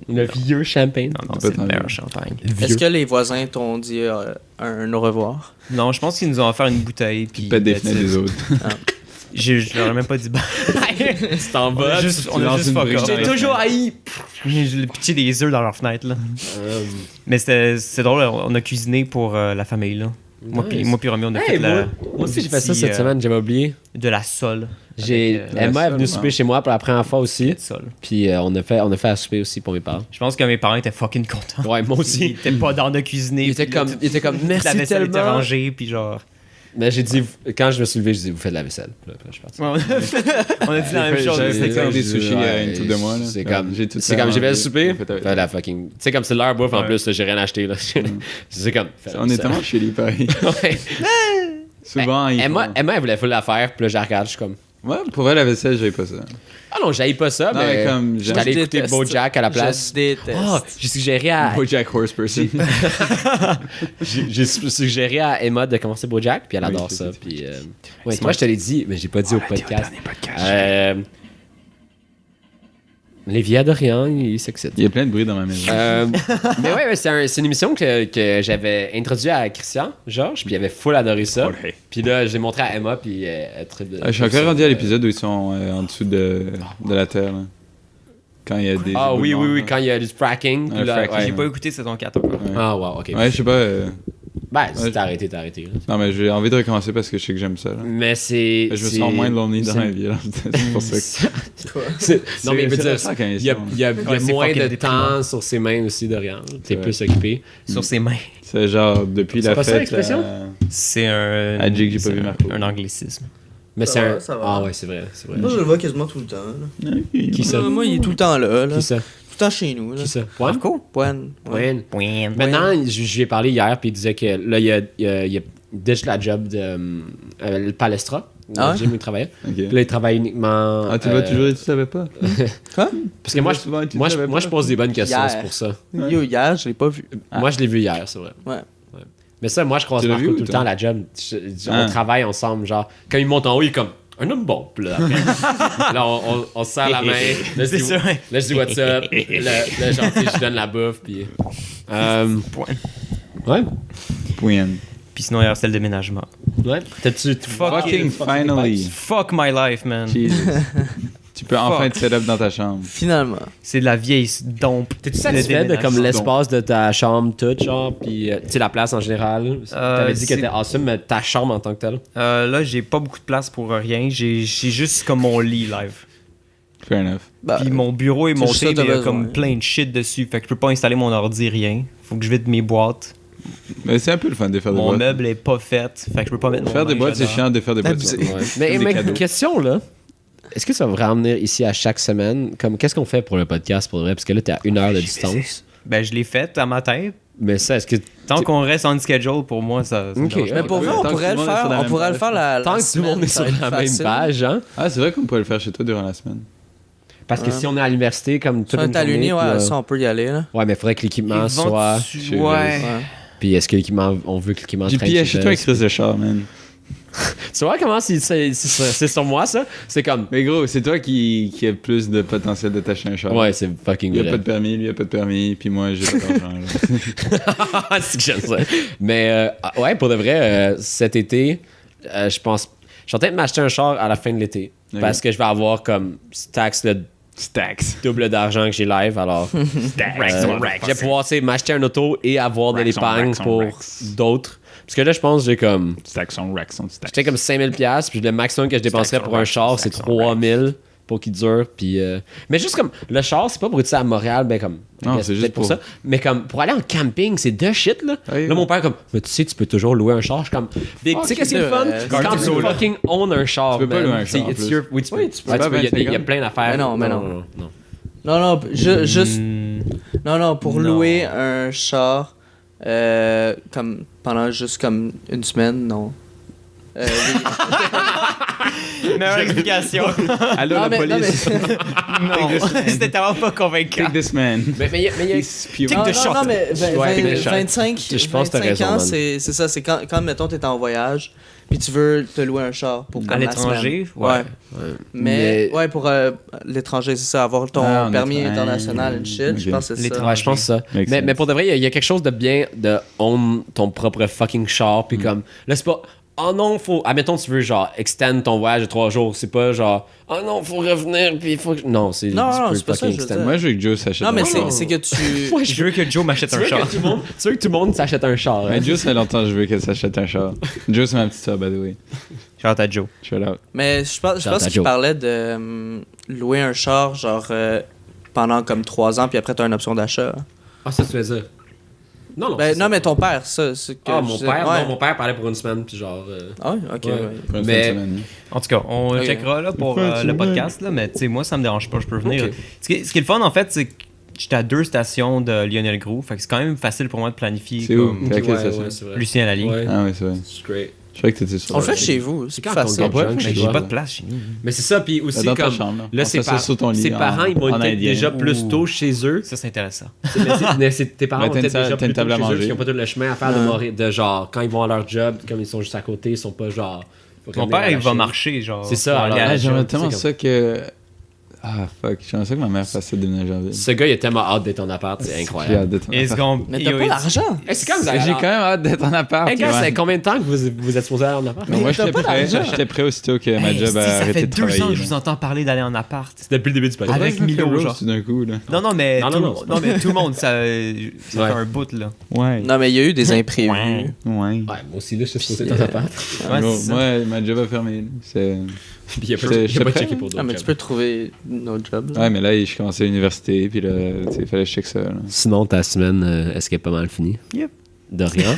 Le vieux champagne. Non, non, C'est c'est pas le tant meilleur vieux. champagne. Est-ce que les voisins t'ont dit un au revoir? Non, je pense qu'ils nous ont offert une bouteille. Puis Pas des that's fenêtres it. des autres. Je leur ai même pas dit bye. Tu t'en On vas. a juste, on a lances juste une fuck brique off. dans J'ai la toujours haï. J'ai pitché des œufs dans leur fenêtre là. Mais c'est drôle, on a cuisiné pour la famille là. Moi puis Romy, on a fait Moi aussi, j'ai fait ça cette semaine, j'avais oublié. de la sole. J'ai Avec, Emma est venue sol, souper ouais. chez moi pour la première fois aussi. de sole. Puis on a fait à souper aussi pour mes parents. Je pense que mes parents étaient fucking contents. Ouais, moi Ils aussi. étaient pas dans de cuisiner. Il était puis là, comme, il était comme toute merci la vaisselle était tellement. rangée puis genre. Mais j'ai dit, quand je me suis levé, j'ai dit, vous faites la vaisselle. Puis là, je suis parti. Ouais, on a dit la même chose. J'avais C'était fait comme des sushis il y a une couple de mois. là. C'est Ouais, comme, j'ai tout c'est fait comme j'ai fait le manger. souper. J'ai fait avec. Fait la fucking. Tu sais, comme c'est leur bouffe en Ouais. plus, là, j'ai rien acheté. Là. C'est comme. fais la On est vaisselle. tellement chez les pareils. Ouais. Souvent, ils Emma, font- elle voulait full la faire, puis là, je la regarde, je suis comme. Ouais, pour elle, la vaisselle, j'avais pas ça. Ah non, j'haïs pas ça, Non, mais. mais comme, J'étais j'aime- allé Je écouter déteste. Bojack à la place. Je déteste. Ah, j'ai suggéré à. Bojack Horseperson. J'ai suggéré à Emma de commencer Bojack, puis elle Oui, adore c'est ça. ça. Puis, ouais, moi, je te l'ai dit, mais j'ai pas dit au podcast. Les Via d'Orient, ils s'excitent. Il y a plein de bruit dans ma maison. Mais ouais, c'est une émission que j'avais introduite à Christian, Georges, puis il avait full adoré ça. Ouais. Puis là, je l'ai montré à Emma, puis elle tripe de. Je suis encore rendu à l'épisode où ils sont en dessous de la Terre. Là. Quand il y a des. Ah éboulements, oui, là. quand il y a du fracking. Puis Un là, fracking. ouais. J'ai pas écouté saison 4 encore. Ouais. Ah, wow, ok. Ouais, je sais pas. Ben, si Ouais. t'as arrêté, t'as arrêté. là. Non, mais j'ai envie de recommencer parce que je sais que j'aime ça. Là. Mais c'est. Je me sens moins lonely dans c'est- ma vie. là. C'est pour ça que. Non, mais il veut dire, ça quand il y a, il y a Ouais, c'est moins fucking de déprimant. temps sur ses mains aussi de rien. T'es C'est plus occupé. Sur ses mains. C'est genre depuis C'est la pas ça, fête. l'expression? C'est un. Ah, Jake, j'ai pas c'est vu un- Marco. Un anglicisme. Mais Ça c'est va, un. ça va. Ah ouais, c'est vrai. C'est vrai. Moi, je le vois quasiment tout le temps. Là. Qui ça? Moi, il est tout le temps là. Là. Qui ça? Tout le temps chez nous. Là. Qui ça? Juan? Marco? Poine. Ouais. Juan. Point. Maintenant, je lui ai parlé hier, puis il disait que là, il a ditch la job de le Palestra, Ah le gym où il travaillait. Ok. Puis là, il travaille uniquement. Ah, tu vas toujours et tu savais pas? Quoi? Parce que moi, souvent, tu moi, savais moi, je pas. pose des bonnes questions, Hier. c'est pour ça. Yo, hier, je l'ai pas vu. Moi, je l'ai vu hier, c'est vrai. Ouais. Mais ça, moi, je croise Tu l'as Marco vu ou tout le toi? temps à la job. On Ah. travaille ensemble, genre, quand il monte en haut, il est comme un homme bon. Puis là, après, là, on se serre la main. Là, je C'est dis, ça. là, je dis what's up. Là, genre, tu sais, je donne la bouffe. Puis. Ouais. Pouyen. Puis sinon, il y a celle de déménagement. Ouais. T'as-tu. Fucking finally. Fuck my life, man. Jesus. Tu peux enfin te set up dans ta chambre. Finalement. C'est de la vieille dompe. T'es-tu satisfait de comme l'espace de ta chambre toute, genre, puis tu sais, la place en général? T'avais dit que c'est- t'étais awesome, mais ta chambre en tant que telle? Là, j'ai pas beaucoup de place pour rien. J'ai juste comme mon lit live. Fair enough. Bah, Puis mon bureau est c'est juste ça monté, que mais il y a t'as comme besoin. plein de shit dessus. Fait que je peux pas installer mon ordi, rien. Faut que je vide mes boîtes. Mais c'est un peu le fun de faire des Mon boîtes. meuble est pas fait. Fait que je peux pas mettre mon Faire des linge boîtes, c'est dedans. chiant de faire des boîtes. Abusé. surtout. Mais, Des mais cadeaux. question là, est-ce que ça va vraiment venir ici à chaque semaine? Comme qu'est-ce qu'on fait pour le podcast pour vrai? Parce que là, t'es à 1 heure de distance. Ben, je l'ai fait à ma tête. Mais ça, est-ce que. Tant qu'on reste on schedule, pour moi, ça. Ok. dérange pas. Mais pour Ouais, vrai, on tant que pourrait tout le le monde est sur faire. la On même pourrait le page. faire la Tant que tout le monde est sur la même page, hein? Ah, c'est vrai qu'on pourrait le faire chez toi durant la semaine. Parce que si on est à l'université, comme Si toute on une est à l'uni, journée, ouais, puis, ça, on peut y aller. Là. ouais, mais il faudrait que l'équipement soit. Ouais. Ouais. Puis est-ce que l'équipement. On veut que l'équipement J'ai traîne pillé chez chez toi un us? Chris de char, man. Tu vois comment c'est sur moi, ça? C'est comme. Mais gros, c'est toi qui a plus de potentiel d'attacher un char. Ouais, c'est fucking Il a pas vrai. de permis, lui, il a pas de permis, puis moi, j'ai pas d'argent. là. C'est que j'aime ça. Mais ouais, pour de vrai, cet été, je pense. Je suis en train de m'acheter un char à la fin de l'été. Ok. Parce que je vais avoir comme taxe le Stacks. double d'argent que j'ai live. Alors, je vais pouvoir tu sais, m'acheter un auto et avoir de Racks on l'épargne racks on pour racks. d'autres. Parce que là, je pense que j'ai comme. Stacks on racks on stacks. J'étais comme 5000$, puis le maximum que je dépenserais pour un char, c'est 3000$. pour qu'il dure. Puis, mais juste comme, le char, c'est pas pour utiliser à Montréal, ben comme. Non, c'est juste pour ça. Mais comme, pour aller en camping, c'est de shit, là. Oui, Là, mon père, comme, mais tu sais, tu peux toujours louer un char. Je suis comme, Big, tu sais qu'est-ce qui est le fun? Quand tu fucking own un char. Tu peux pas man. louer un char, en It's plus. your- Oui, tu peux. Oui, tu peux. Ouais, tu Pas peux. Il y a 25 plein d'affaires. Mais non. Non, juste. Non, pour Non. louer un char, comme pendant juste comme une semaine, non. Oui. Meilleure explication. Allô, Non, la mais- non, police. Non, c'était tellement pas convaincant. Take this man. Mais il y a. Espion. Take the shot. Non, mais Ouais, take the shot. 25, Je pense que t'as 25 raison, ans, man. c'est ça. C'est quand, mettons, t'es en voyage, puis tu veux te louer un char pour À comme la l'étranger, semaine. ouais. Mais ouais, pour l'étranger, c'est ça, avoir ton Ah, on permis est- international and shit, je ok. pense que c'est ça. L'étranger. Ouais, je pense que ça. Makes Mais sense. pour de vrai, il y a quelque chose de bien de own ton propre fucking char. Puis comme, là, c'est pas. Oh non, faut. Admettons, tu veux genre extend ton voyage de 3 jours. C'est pas genre. Oh non, faut revenir. Puis il faut. Non, c'est. Non, tu non, peux c'est pas ça, fucking je veux extend. dire. Moi, je veux que Joe s'achète Non, mais un char. c'est que tu. Je veux que Joe m'achète Tu un veux, char. tu veux que tout le monde s'achète un char. Hein? Mais Joe, ça fait longtemps que je veux qu'elle s'achète un char. Joe, c'est ma petite sœur, by the way. Shout out à Joe. Shout out. Mais je pense Shout out à qu'il Joe. parlait de louer un char, genre, pendant comme 3 ans, puis après, t'as une option d'achat. Ah, ça, tu veux dire. Non, non. Ben, c'est non, ça. mais ton père, ça, c'est que. Ah, je mon disais. père, Ouais. non, mon père parlait pour une semaine. Puis genre. Ah, oui, ok. Ouais. ouais. Pour une Mais- fin de semaine. En tout cas, on Ok. checkera là pour Une fin de le semaine. podcast, là, mais tu sais, moi, ça me dérange pas, je peux venir. Ok. Ce qui est le fun, en fait, c'est que j'étais à 2 stations de Lionel Groux, fait que c'est quand même facile pour moi de planifier C'est où? comme C'est à quelle station? c'est vrai. Lucien Lally. Ouais. Ah, oui, c'est vrai. C'est great. Je croyais que t'étais sur On le la- fait chez vous, c'est C'est plus quand ton facile. gars Ouais, junk Mais chez j'ai toi? pas de place chez nous. Mais c'est ça, puis aussi Dans ta comme. chambre, là. Là, On s'assoit sur ton lit ses parents, ils vont en être indien. déjà plus Ouh. tôt chez eux. Ça, c'est intéressant. Tes parents Mais vont t'as une être sa- déjà t'as plus une tôt table à chez eux parce manger. qu'ils n'ont pas tout le chemin à faire de mourir. De genre, quand ils vont à leur job, comme ils sont juste à côté, ils sont pas genre. faut Mon revenir à père, il la va chaîne. marcher, genre. C'est ça, pour aller alors, à la Ah, j'aimerais job. tellement c'est ça que. Ah, fuck. J'aimerais ça que ma mère fasse ça déménager en ville. Ce gars, il a tellement hâte d'être en appart, c'est J'ai incroyable. hâte d'être en It's appart. gonna- Mais t'as Yo, pas it's- l'argent. C'est quand vous J'ai quand même hâte d'être en appart. Hey, gars, ouais. ça fait combien de temps que vous êtes supposé aller en appart? Mais moi, t'as j'étais pas prêt. d'argent. J'étais prêt aussitôt que ma Hey, job si, a ça arrêté fait de 2 ans travailler. que je vous entends parler d'aller en appart. C'est depuis le début du podcast. Avec Avec Milo, Milo, genre. tout d'un coup, là. Non, mais, Non, tout, non, non, mais tout le monde, ça Ouais. fait un bout, là. Ouais. Non, mais il y a eu des imprévus. Ouais. Ouais, moi aussi, là, je suis supposé être en appart. Ouais, Bon, c'est ça. moi, ma job a fermé. C'est. Puis il a J'étais pas prêt. checké pour d'autres Ah, mais tu jobs. peux trouver un autre job. là. Ouais, mais là, je commençais à l'université, puis là, tu sais, il fallait que je check ça. Là. Sinon, ta semaine, est-ce qu'elle est pas mal finie? Yep. De rien?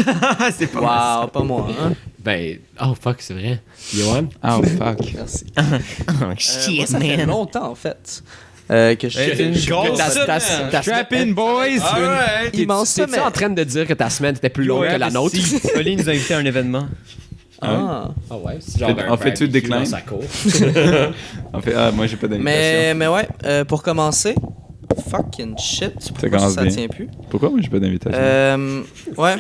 C'est pas mal. Wow, pas moi. Hein? Ben, oh fuck, c'est vrai. Johan? Ah, oh, fuck. Merci. Oh, Moi, shit, ça fait man. longtemps, en fait, que je C'est une grosse semaine. Strap in, boys! Alright. immense T'es-tu semaine. en train de dire que ta semaine était plus longue que la nôtre? Si, Oli nous a invité à un événement. Ah. Ah ouais, c'est genre On fait-tu barbecue déclin? dans sa cour. En fait, ah, moi, j'ai pas d'invitation. Mais ouais, pour commencer, fucking shit. Pourquoi commence ça bien. tient plus? Pourquoi moi, j'ai pas d'invitation? Ouais,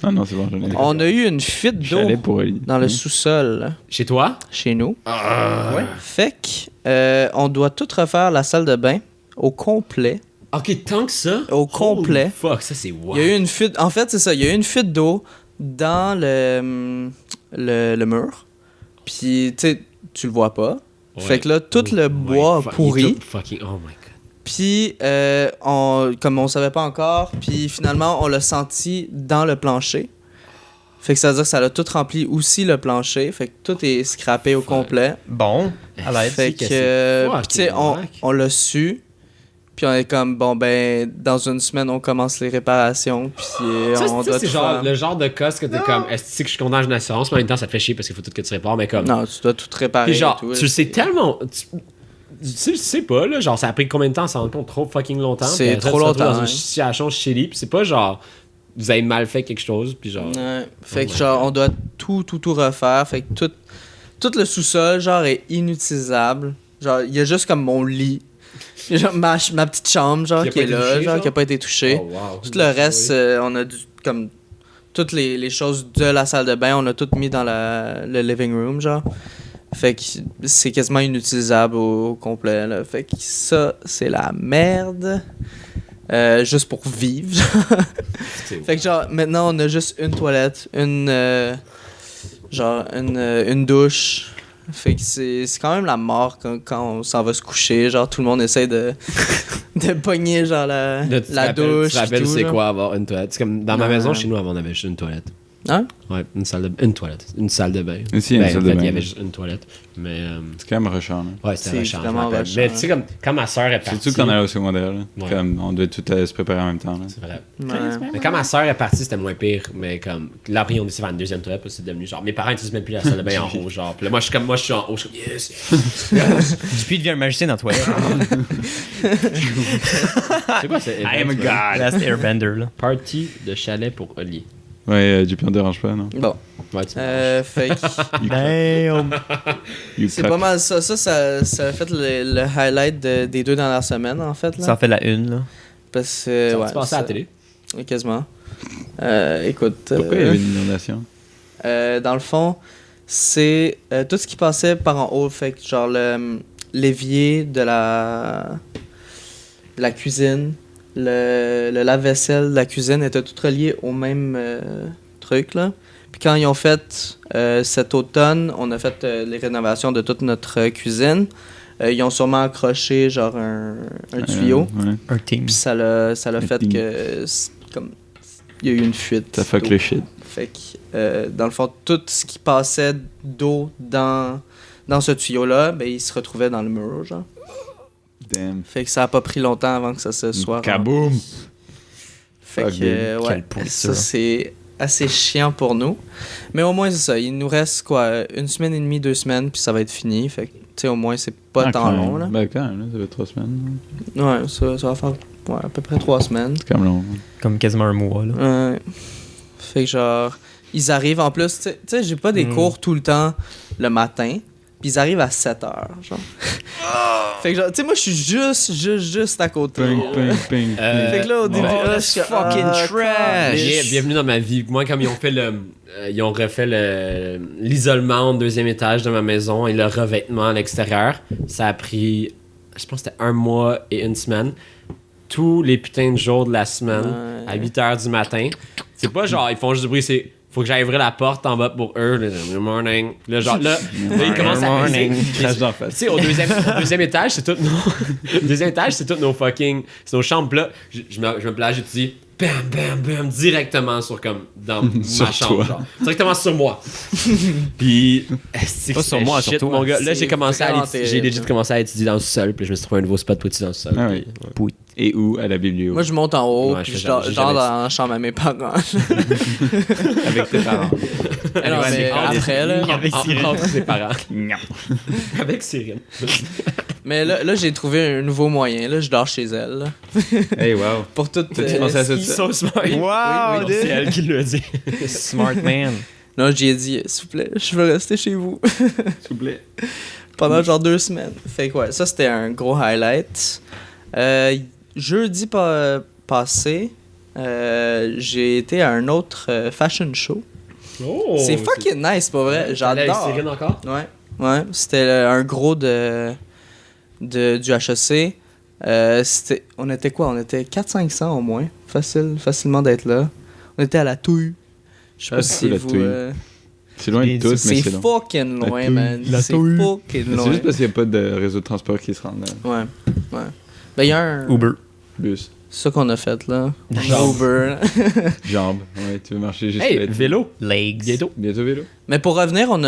Ah non, c'est bon, j'en ai. on a eu une fuite Je suis allé d'eau pour Oli. dans le sous-sol là, Chez toi? chez nous. Ouais. Fait que on doit tout refaire la salle de bain au complet. Ok, tant que ça? Au complet. Holy fuck, ça c'est wow. Il y a eu une fuite. En fait, c'est ça. Il y a eu une fuite d'eau dans le mur. Puis, tu sais, tu le vois pas. Ouais. Fait que là, tout Oh le my bois fuck, pourri. il est tout fucking, oh my god. Puis, comme on savait pas encore, puis finalement, on l'a senti dans le plancher. Fait que ça veut dire que ça a tout rempli aussi le plancher. Fait que tout est scrappé au complet. Bon, à l'aide. Fait que que, c'est puis tu sais, fucking on l'a su. Puis on est comme, bon, ben, dans une semaine, on commence les réparations. Puis Ça, on ça, doit c'est tout genre faire. le genre de cost que t'es comme, est-ce que je suis content d'une assurance, mais en même temps ça te fait chier parce qu'il faut tout que tu répares, mais comme. Non, tu dois tout réparer. Puis genre, et tout, tu le sais tellement. Tu sais pas, là, genre ça a pris combien de temps à s'en rendre compte? Trop fucking longtemps. C'est Puis après, trop tu te retrouves longtemps, dans hein. une situation chili, puis c'est pas genre, vous avez mal fait quelque chose, puis genre. Ouais. Fait Oh que my genre, on doit tout refaire. Fait que tout le sous-sol, genre, est inutilisable. Genre, il y a juste comme mon lit. Genre, ma petite chambre, genre, Qui a qui pas est été là, touchée, genre, genre? qui a pas été touchée. Oh, wow. Tout le reste, on a dû, comme, toutes les choses de la salle de bain, on a tout mis dans le living room, genre. Fait que c'est quasiment inutilisable au complet, là. Fait que ça, c'est la merde. Juste pour vivre. C'est- Fait que genre, maintenant, on a juste une toilette, une douche. Fait que c'est quand même la mort quand on s'en va se coucher. Genre, tout le monde essaie de pogner, genre, Là, tu te la rappelles- douche. Tu te rappelles pis tout, c'est là. quoi avoir une toilette? C'est comme dans ma Ouais. maison, chez nous, avant, on avait juste une toilette. Hein? Ouais, une toilette. Une salle de bain. Ici, il y a une Ben, salle en de fait, bain. il y avait juste une toilette. Mais. C'est quand même rushant, là. Ouais, c'était C'est rushant, je vraiment me rappelle. rushant, Mais tu sais, comme quand ma soeur est partie. Surtout quand on allait au secondaire, là. Ouais. Comme, on devait tout se préparer en même temps, là. C'est vrai. Ouais. Mais quand ma soeur est partie, c'était moins pire. Mais comme. Là, après, on décidé de faire une deuxième toilette. Parce que c'est devenu genre. Mes parents n'utilisent même plus la salle de bain en haut. Genre. Puis là, moi, je suis en haut. Je suis comme, yes. Puis il devient un magicien dans toi. C'est quoi, c'est. I am a god. Last Airbender, là. Party de chalet pour Oli. Ouais, JP, on dérange pas, non? Bon. Ouais, tu Fait que Damn! You c'est crack. pas mal ça. Ça a fait le highlight des 2 dernières semaines, en fait. Là. Ça en fait la une, là. Parce que. tu Ouais, passes à ça- la télé. Quasiment. Écoute. Pourquoi il y avait une inondation? Dans le fond, c'est tout ce qui passait par en haut. Fait que, genre, l'évier de la cuisine, le lave-vaisselle de la cuisine était tout relié au même truc, là. Puis quand ils ont fait cet automne, on a fait les rénovations de toute notre cuisine. Ils ont sûrement accroché, genre, un tuyau. Ouais. Un team. Puis ça l'a Un fait team. que, comme, il y a eu une fuite. Ça fuck d'eau. le shit. Fait que, dans le fond, tout ce qui passait d'eau dans ce tuyau-là, ben, il se retrouvait dans le mur, genre. Damn. Fait que ça a pas pris longtemps avant que ça se soit... Kaboom! Fait Fuck, que, Quelle ouais, pourriture. ça, c'est assez chiant pour nous. Mais au moins, c'est ça. Il nous reste, quoi, 1 semaine et demie, 2 semaines, puis ça va être fini. Fait que, tu sais, au moins, c'est pas tant long, là. Ben, quand même, là, ça fait 3 semaines. Ouais, ça va faire à peu près 3 semaines. C'est quand même long. Comme quasiment un mois, là. Ouais. Fait que genre, ils arrivent en plus, tu sais, j'ai pas des cours tout le temps le matin, puis ils arrivent à 7h, genre. Fait que genre, tu sais, moi je suis juste à côté. Ping, ping, ping. Fait que là, au début, là, je suis fucking trash. Bienvenue dans ma vie. Moi, comme ils ont refait l'isolement au 2e étage de ma maison et le revêtement à l'extérieur, ça a pris, je pense que c'était 1 mois et 1 semaine. Tous les putains de jours de la semaine, Ouais. à 8h du matin. C'est pas genre, ils font juste du bruit, c'est faut que j'aille ouvrir la porte en bas pour eux. Là, good morning. Là, genre, là ils commencent à morning. Crash d'en tu face. sais, au deuxième étage, c'est tout nos... deuxième étage, c'est toutes nos fucking... C'est nos chambres, là. Je me plage et tu dis... Bam, bam, bam, directement sur comme... Dans Sur ma chambre, toi. genre. Directement sur moi. Puis... c'est Pas sur moi, shit, sur toi. mon gars. Là, C'est j'ai commencé à vraiment étudier, j'ai terrible. legit commencé à étudier dans le sol, puis je me suis trouvé un nouveau spot pour étudier dans le sol. Ah oui. Puis, Et où? À la bibliothèque. Moi, je monte en haut, Ouais, puis je je fais dors jamais- dans j'ai la chambre à mes parents. Avec tes parents. Non, mais après, là. Avec Cyril. entre ses parents. Non. Avec Cyril. Mais là, j'ai trouvé un nouveau moyen. Là, je dors chez elle. Là. Hey, wow. Pour tout. T'as-tu pensé à ça? Ils sont smart. Wow, Oui, c'est elle qui l'a dit. Smart man. Non, j'ai dit, s'il vous plaît, je veux rester chez vous. S'il vous plaît. Pendant genre 2 semaines. Fait que ouais, ça c'était un gros highlight. Jeudi passé, j'ai été à un autre fashion show. Oh, c'est fucking nice, pas vrai? Avec J'adore. Cyril encore? Ouais, c'était un gros du HEC. On était quoi? On était 400-500 au moins. Facilement d'être là. On était à la touille. Je sais Ah, pas c'est si la vous... Touille. C'est loin de C'est- tout, mais c'est c'est long. fucking La loin, touille. man. La C'est touille. fucking Mais loin. c'est juste parce qu'il n'y a pas de réseau de transport qui se rend là. Ouais. Ben, il y a un... Uber. Bus. C'est ça qu'on a fait, là. Jambes. Uber. Jambes. Ouais, tu veux marcher jusqu'à Hey, vélo. Legs. Bientôt. Bientôt vélo? Mais pour revenir, on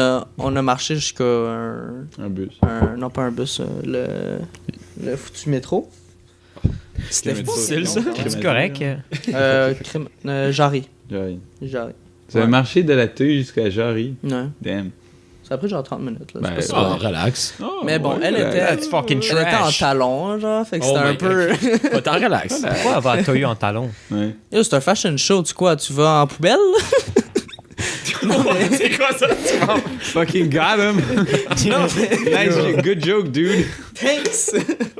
a marché jusqu'à Un bus. non, pas un bus, le foutu métro. C'était Métro, facile, ça. non? C'est correct. Jarry. Jarry. Jarry. Ça a Ouais. marché de la Touille jusqu'à Jarry. Ouais. Damn. Ça a pris genre 30 minutes, là. Ben, C'est pas si long. Relax. Oh, Mais bon, elle était... That's fucking Elle était en trash. talon, genre, fait que Oh c'était un my peu... Pas tant relax. Pourquoi avoir Toyo en talon? Ouais. Yo, c'est un fashion show, tu quoi? Tu vas en poubelle? C'est quoi ça? Fucking got him! Nice, good joke, dude. Thanks!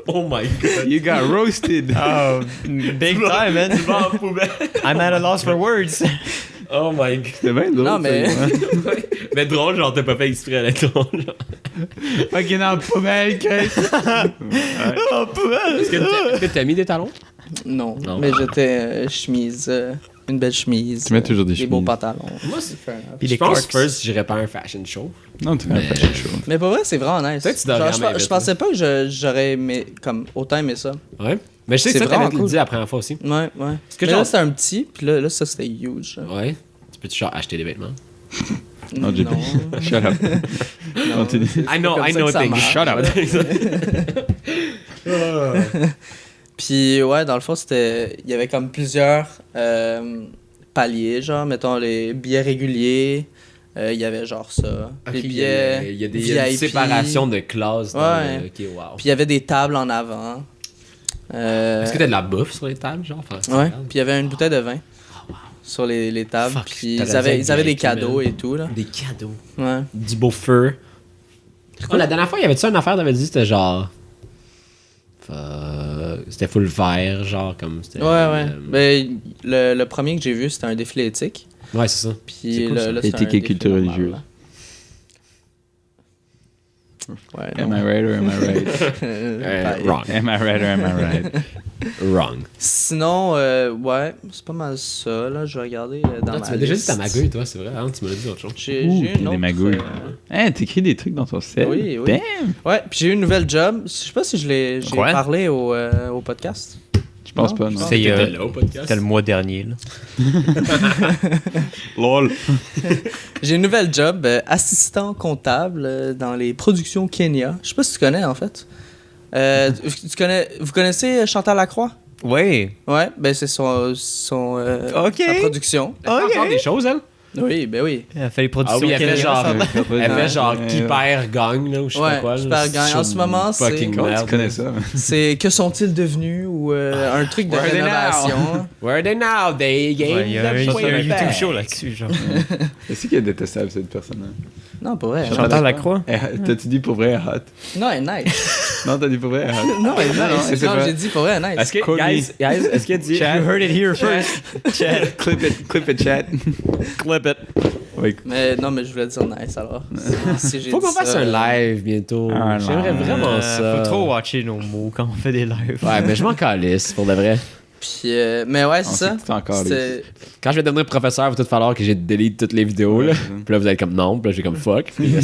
Oh my god. You got roasted. Oh, big time, man. Tu vas en poubelle. I'm at a loss for words. Oh my god. C'est bien drôle. Non, mais... ça. Mais drôle, genre, t'as pas fait exprès d'être drôle. Genre. Fucking en poubelle, Chris. Est-ce que t'as mis des talons? Non, Non. mais j'étais chemise, une belle chemise. Tu mets toujours des beaux chemises. pantalons. Moi, c'est... Fair enough. Puis Je les pense Crocs. first, j'irais pas à un fashion show. Non, tu fais un fashion show. Mais pour vrai, c'est vraiment nice. Peut-être que tu devrais Genre, jamais je vite, pensais pas que j'aurais aimé, comme, autant aimé ça. Ouais. Mais je sais que C'est ça, t'avais vraiment cool. dit la première fois aussi. Ouais. que Mais genre- là, c'était un petit, puis là, ça, c'était huge. Ouais. Tu peux-tu genre acheter des vêtements? Non, JP. Shut up. Continue. I know things. Shut up. Puis ouais, dans le fond, il y avait comme plusieurs paliers, genre, mettons les billets réguliers, il y avait genre ça. Les billets il y a une VIP. séparation de classes. Ouais. Ok, wow. Puis il y avait des tables en avant. Est-ce que t'as de la bouffe sur les tables, genre? Ouais, puis il y avait une bouteille de vin sur les tables. Fuck, Puis t'as ils avaient raison, des direct, cadeaux man. et tout, là. Des cadeaux. Ouais. Du beau feu. Oh, la dernière fois, il y avait-tu une affaire, t'avais dit, c'était genre... c'était full vert, genre, comme... C'était, Ouais. Ben, le premier que j'ai vu, c'était un défilé éthique. Ouais, c'est ça. Puis C'est cool, ça. là, c'était Éthique un et défilé culture normal, religieuse. là. Ouais, Am non. I right or am I right? Pareil. Wrong. Am I right or am I right? Wrong. Sinon, ouais, c'est pas mal ça, là. Je vais regarder dans Ah, ma tu m'as déjà dit liste. ta magouille, toi, c'est vrai? Ah, tu m'as dit autre chose. J'ai Ouh, eu une des autre... magouilles. Hein, t'écris des trucs dans ton set? Oui. Damn! Ouais, puis j'ai eu une nouvelle job. Je sais pas si j'ai Quoi? parlé au podcast. Je pense Non, pas, je non. pense C'est T'étais là au podcast? c'était le mois dernier. Là. LOL! J'ai une nouvelle job, assistant comptable dans les productions Kenya. Je sais pas si tu connais, en fait. Vous connaissez Chantal Lacroix? Ouais. Ouais, ben c'est son Ok. sa production. Elle fait encore des choses, elle? Oui, ben oui. Elle fait les productions. Ah oui, elle fait Kenya. genre... Elle fait genre Ouais. qui perd gagne, là, ou je sais pas Ouais, quoi. qui là. perd gagne. En ce moment, c'est- Fucking Comment merde. tu connais ça? C'est Que sont-ils devenus ou un truc de Where are they now? rénovation. Where are they now? They gave Ouais, il y a un the point YouTube back. show là-dessus. Genre. Est-ce qu'il est détestable, cette personne-là? Non, pour vrai. Chantal Lacroix. T'as-tu dit pour vrai, elle est hot? Non, elle est nice. Non, t'as dit pour vrai, elle est hot. Non, elle est nice. c'est Non, pas- j'ai dit pour vrai, elle est nice. Est-ce que, Call me. guys, est-ce qu'elle dit... You heard it here first. Chat. Clip it, chat. Clip it. Oui. Mais non, mais je voulais dire nice alors. Si j'ai Faut dit qu'on fasse ça, un live bientôt. Ah, J'aimerais non. vraiment ça. Faut trop watcher nos mots quand on fait des lives. Ouais, mais je m'en calisse, pour de vrai. Puis, mais ouais, c'est On ça. sait que t'es encore C'était- Quand je vais devenir professeur, il va tout falloir que j'ai delete toutes les vidéos, là. Ouais. Puis là, vous êtes comme non, puis là, j'ai comme fuck. Puis là,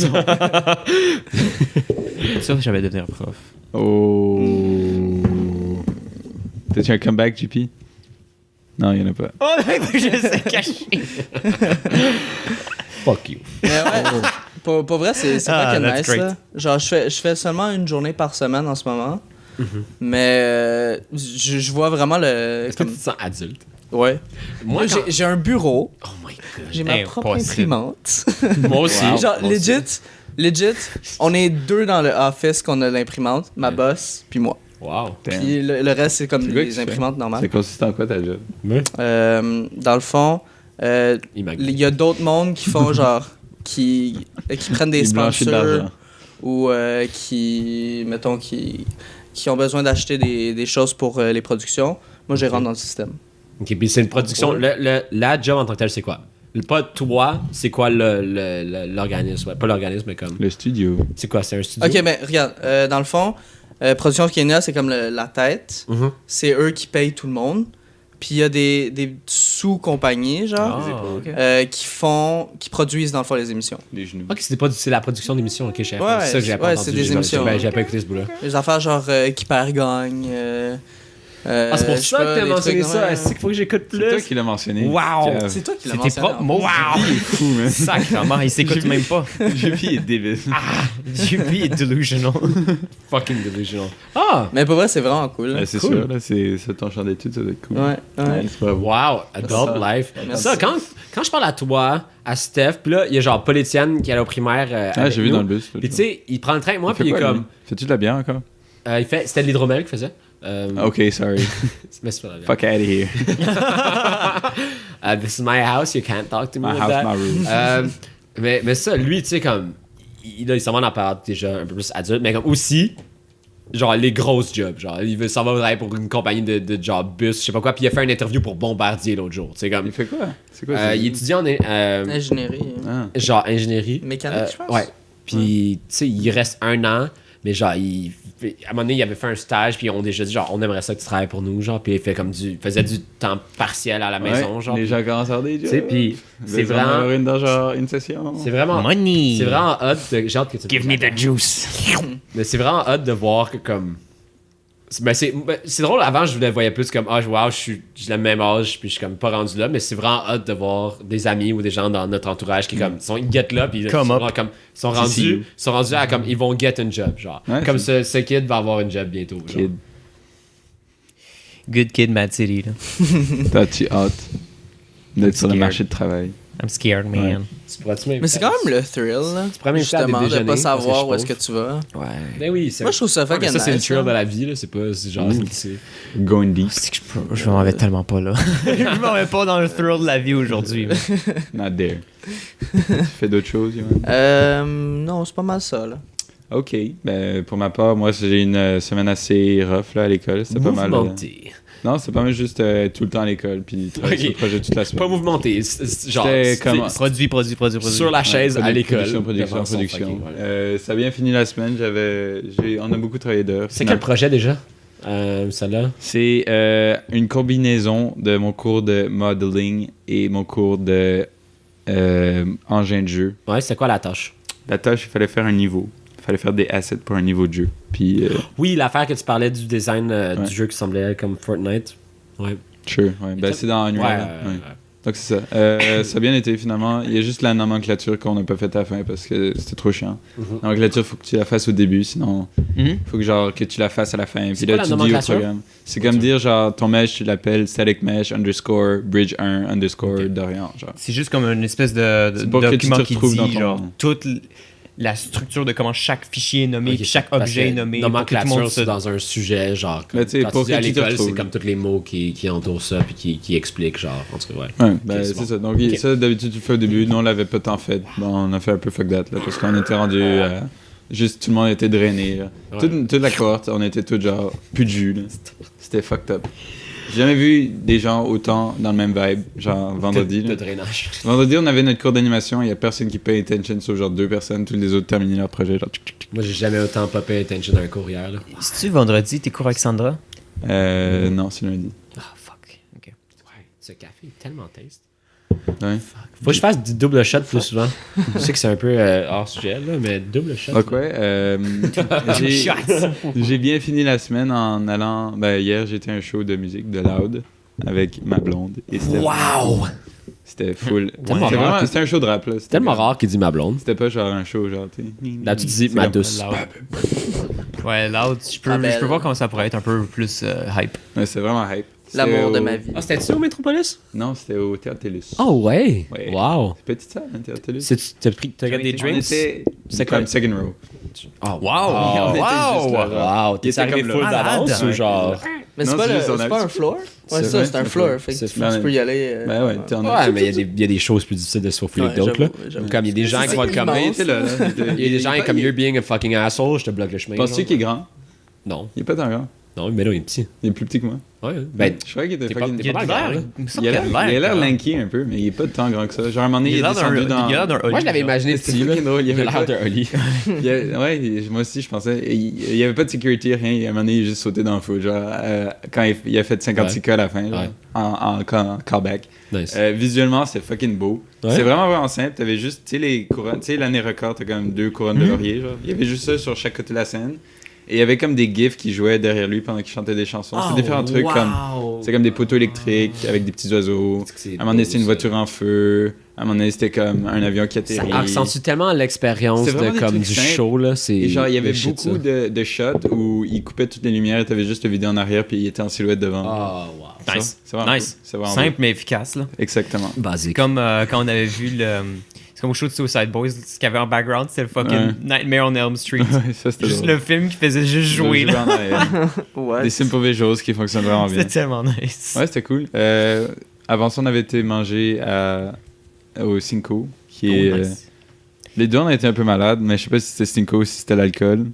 Ça, j'avais devenir prof. Oh. T'as-tu un comeback, JP? Non, il y en a pas. Oh, je sais caché. fuck you. Mais ouais, pour vrai, c'est Ah, fucking that's nice. great. Là. Genre, je fais seulement une journée par semaine en ce moment. Mais je vois vraiment le. Est-ce que tu te sens adulte? Ouais. Moi, Moi, j'ai un bureau, Oh my god. j'ai ma propre Impossible. imprimante. Moi aussi. Wow. Genre, Moi aussi. legit, on est deux dans le office qu'on a l'imprimante, ma boss, puis moi. Wow. Damn. Puis le reste, c'est comme C'est quoi que les tu imprimantes normales. Ça consiste en quoi ta job? Dans le fond, Il m'a il y a d'autres mondes qui font genre qui prennent des Il blanchit de sponsors l'argent. ou qui ont besoin d'acheter des choses pour les productions. Moi, je les rentre dans le système. Ok, puis c'est une production. La job en tant que telle, c'est quoi? Pas toi, c'est quoi l'organisme? Ouais, pas l'organisme, mais comme. Le studio. C'est quoi? C'est un studio? Ok, mais regarde, dans le fond, Production Kenya, c'est comme la tête. Mhm. C'est eux qui payent tout le monde. Puis il y a des sous-compagnies, genre, qui produisent dans le fond les émissions. Les genoux. Ok, c'est la production d'émissions. Ok, je sais Ouais, pas. C'est ça que j'ai ouais, pas entendu. c'est des émissions. J'ai pas écouté ce bout-là. Les affaires genre qui perd gagne. Ah, c'est pour je sais ça pas, que t'as des mentionné trucs ça. de- C'est qu'il faut que j'écoute C'est toi plus. qui l'as mentionné. Wow. Cave. C'est toi qui l'as C'était mentionné. propre. en Wow. plus. Il est fou, man. Sacrément, il s'écoute même pas. JP est débile. JP est delusional. Fucking delusional. Ah! Mais pour vrai, c'est vraiment cool. là. C'est Cool. sûr, là, c'est ton champ d'études, ça doit être cool. Ouais, ouais. Nice, bravo. Wow, adult Ça. life. Merci. Ça, quand je parle à toi, à Steph, puis là, il y a genre Paul Étienne qui est allé au primaire. Ah, avec j'ai vu nous. dans le bus. Puis tu sais, il prend le train avec moi, Il fait puis il est quoi, comme. lui? Fais-tu de la bière encore? C'était de l'hydromel qu'il faisait. Ok, sorry. Mais c'est pas la bière. Fuck out of here. This is my house, you can't talk to me My with house, that. my rules. Mais ça, lui, tu sais, comme. Il s'en va en période déjà un peu plus adulte, mais comme aussi. Genre les grosses jobs, genre il s'en va travailler pour une compagnie de genre bus, je sais pas quoi, puis il a fait une interview pour Bombardier l'autre jour, tu sais comme Il fait quoi? C'est quoi ça? il étudie en Ingénierie. Ah. genre ingénierie. Mécanique, je pense. Ouais. Puis, tu sais, il reste 1 an, mais genre, à un moment donné, il avait fait un stage, puis on déjà dit, genre, on aimerait ça que tu travailles pour nous, genre, puis il faisait du temps partiel à la maison, Ouais, genre. les gens commencent à avoir des Tu jobs. sais, puis c'est vraiment. Une session. C'est vraiment. Money. C'est vraiment hot. J'ai hâte que tu Give me the juice. Mais c'est vraiment hot de voir que, comme. C'est drôle, avant je le voyais plus comme wow, j'ai le même âge puis je suis comme pas rendu là, mais c'est vraiment hâte de voir des amis ou des gens dans notre entourage qui comme ils get là puis ils sont rendus à comme ils vont get un job genre comme ce kid va avoir une job bientôt genre. Good kid, Mad City. Là. T'as-tu hâte d'être sur le marché de travail? I'm scared, man. Mais c'est quand même le thrill, là. Tu pourrais justement, de pas savoir où est-ce que tu vas. Ouais. Ben oui, moi, je trouve ça fucking ça, c'est le nice, thrill là. de la vie, là. C'est pas... C'est genre... C'est... Going deep. Je m'en vais tellement pas là. Je m'en vais pas dans le thrill de la vie aujourd'hui. Not there. Tu fais d'autres choses, Yoann? Non, c'est pas mal ça, là. Ok. Ben, pour ma part, moi, j'ai une semaine assez rough là, à l'école. C'était pas mal. Non, c'est pas mal juste tout le temps à l'école, puis travailler sur le projet toute la semaine. Pas mouvementé. Genre, comme... Produit. Sur la chaise à l'école. Production. Ça a bien fini la semaine. On a beaucoup travaillé d'heures. C'est quel projet déjà? Celle-là? C'est une combinaison de mon cours de modeling et mon cours de engin de jeu. Ouais, c'est quoi la tâche? La tâche, il fallait faire un niveau. Il fallait faire des assets pour un niveau de jeu. Puis, oui, l'affaire que tu parlais du design du jeu qui semblait comme Fortnite. Ouais. Sure, ouais. Ben, c'est dans Unreal. Ouais. Donc, c'est ça. Ça a bien été, finalement. Il y a juste la nomenclature qu'on n'a pas faite à la fin parce que c'était trop chiant. La nomenclature, il faut que tu la fasses au début, sinon il faut que tu la fasses à la fin. Puis là, tu dis au programme. C'est comme dire, genre, ton mesh, tu l'appelles static mesh _ bridge 1 _ Dorian. Genre. C'est juste comme une espèce de document qui dit, genre, toute la structure de comment chaque fichier est nommé, chaque objet est nommé. Nomenclature, c'est dans un sujet, genre. Quand tu dis à l'école, c'est comme tous les mots qui entourent ça puis qui expliquent, genre. En tout cas, ouais. Ben, c'est ça. Donc, ça, d'habitude, tu le fais au début. Nous, on l'avait pas tant fait. Bon, on a fait un peu fuck that, là, parce qu'on était rendu. Juste, tout le monde était drainé. Là. Toute la cohorte, on était tous genre, plus de jus. Là. C'était fucked up. J'ai jamais vu des gens autant dans le même vibe, genre vendredi. De drainage. Vendredi, on avait notre cours d'animation, il y a personne qui paye attention, sauf genre 2 personnes, tous les autres terminaient leur projet. Genre... Moi, j'ai jamais autant pas payé attention à un cours hier. C'est-tu vendredi, tes cours avec Sandra? Non, c'est lundi. Ah, fuck. Ok. Ouais, ce café est tellement taste. Ouais. Faut que je fasse du double shot plus souvent. Je sais que c'est un peu hors sujet, là, mais double shot. Donc, ouais. J'ai bien fini la semaine en allant. Ben, hier, j'étais à un show de musique de Loud avec ma blonde. Et c'était c'était full. C'était un show de rap, là. C'est tellement rare qu'il dit ma blonde. C'était pas genre un show, genre, là, tu dis ma douce. Ouais, Loud, je peux voir comment ça pourrait être un peu plus hype. Ouais, c'est vraiment hype. L'amour de ma vie. Ah, c'était-tu au Métropolis? Non, c'était au Théâtre Télus. Oh, ouais. Wow. C'est petite salle, le Théâtre Télus. T'as regardé des drinks? C'est comme second row. Oh, wow. Wow. T'es arrivé full d'avance ou genre? Mais c'est pas un floor? Ouais, c'est un floor. Fait que tu peux y aller. Ben ouais, ouais, mais il y a des choses plus difficiles de se faufiler que d'autres, là. Comme il y a des gens qui vont être comme. Il y a des gens comme you're being a fucking asshole, je te bloque le chemin. Penses-tu qu'il est grand? Non. Il est pas tant grand. Non, mais là, il est petit. Il est plus petit que moi. Ouais. Ben, je croyais qu'il était fucking... Il a l'air. Il a l'air lanky un peu, mais il est pas tant grand que ça. Genre, à un moment donné, il est descendu dans... Moi, je l'avais imaginé petit, là. Il avait l'air d'un Oli. Ouais, moi aussi, je pensais... Il y avait pas de sécurité, rien. À un moment donné, il a juste sauté dans le feu. Genre, quand il a fait 56 cas à la fin, en callback. Nice. Visuellement, c'est fucking beau. C'est vraiment simple. T'avais juste, tu sais, les couronnes... Tu sais, l'année record, t'as comme 2 couronnes de laurier, genre. Il y avait juste ça sur chaque côté de la scène. Et il y avait comme des gifs qui jouaient derrière lui pendant qu'il chantait des chansons. C'est différents trucs comme... C'est comme des poteaux électriques avec des petits oiseaux. À un moment donné, c'était une voiture en feu. À un moment donné, c'était comme un avion qui atterrit. Ça accentue tellement l'expérience de, comme, du show, là. Et genre, il y avait beaucoup de shots où il coupait toutes les lumières et t'avais juste le vidéo en arrière puis il était en silhouette devant. Oh, wow. Nice. C'est vraiment nice. Cool. Simple mais efficace, là. Exactement. Basique. Comme quand on avait vu le... C'est comme au show de Suicide Boys, ce qu'il y avait en background, c'était le fucking Nightmare on Elm Street. Ça, c'était juste drôle. Le film qui faisait juste jouer, là. Des simple visuals qui fonctionnent vraiment bien. C'était tellement nice. Ouais, c'était cool. Avant ça, on avait été manger au Cinco, qui est... Nice. Les deux, on a été un peu malades, mais je sais pas si c'était Cinco ou si c'était l'alcool.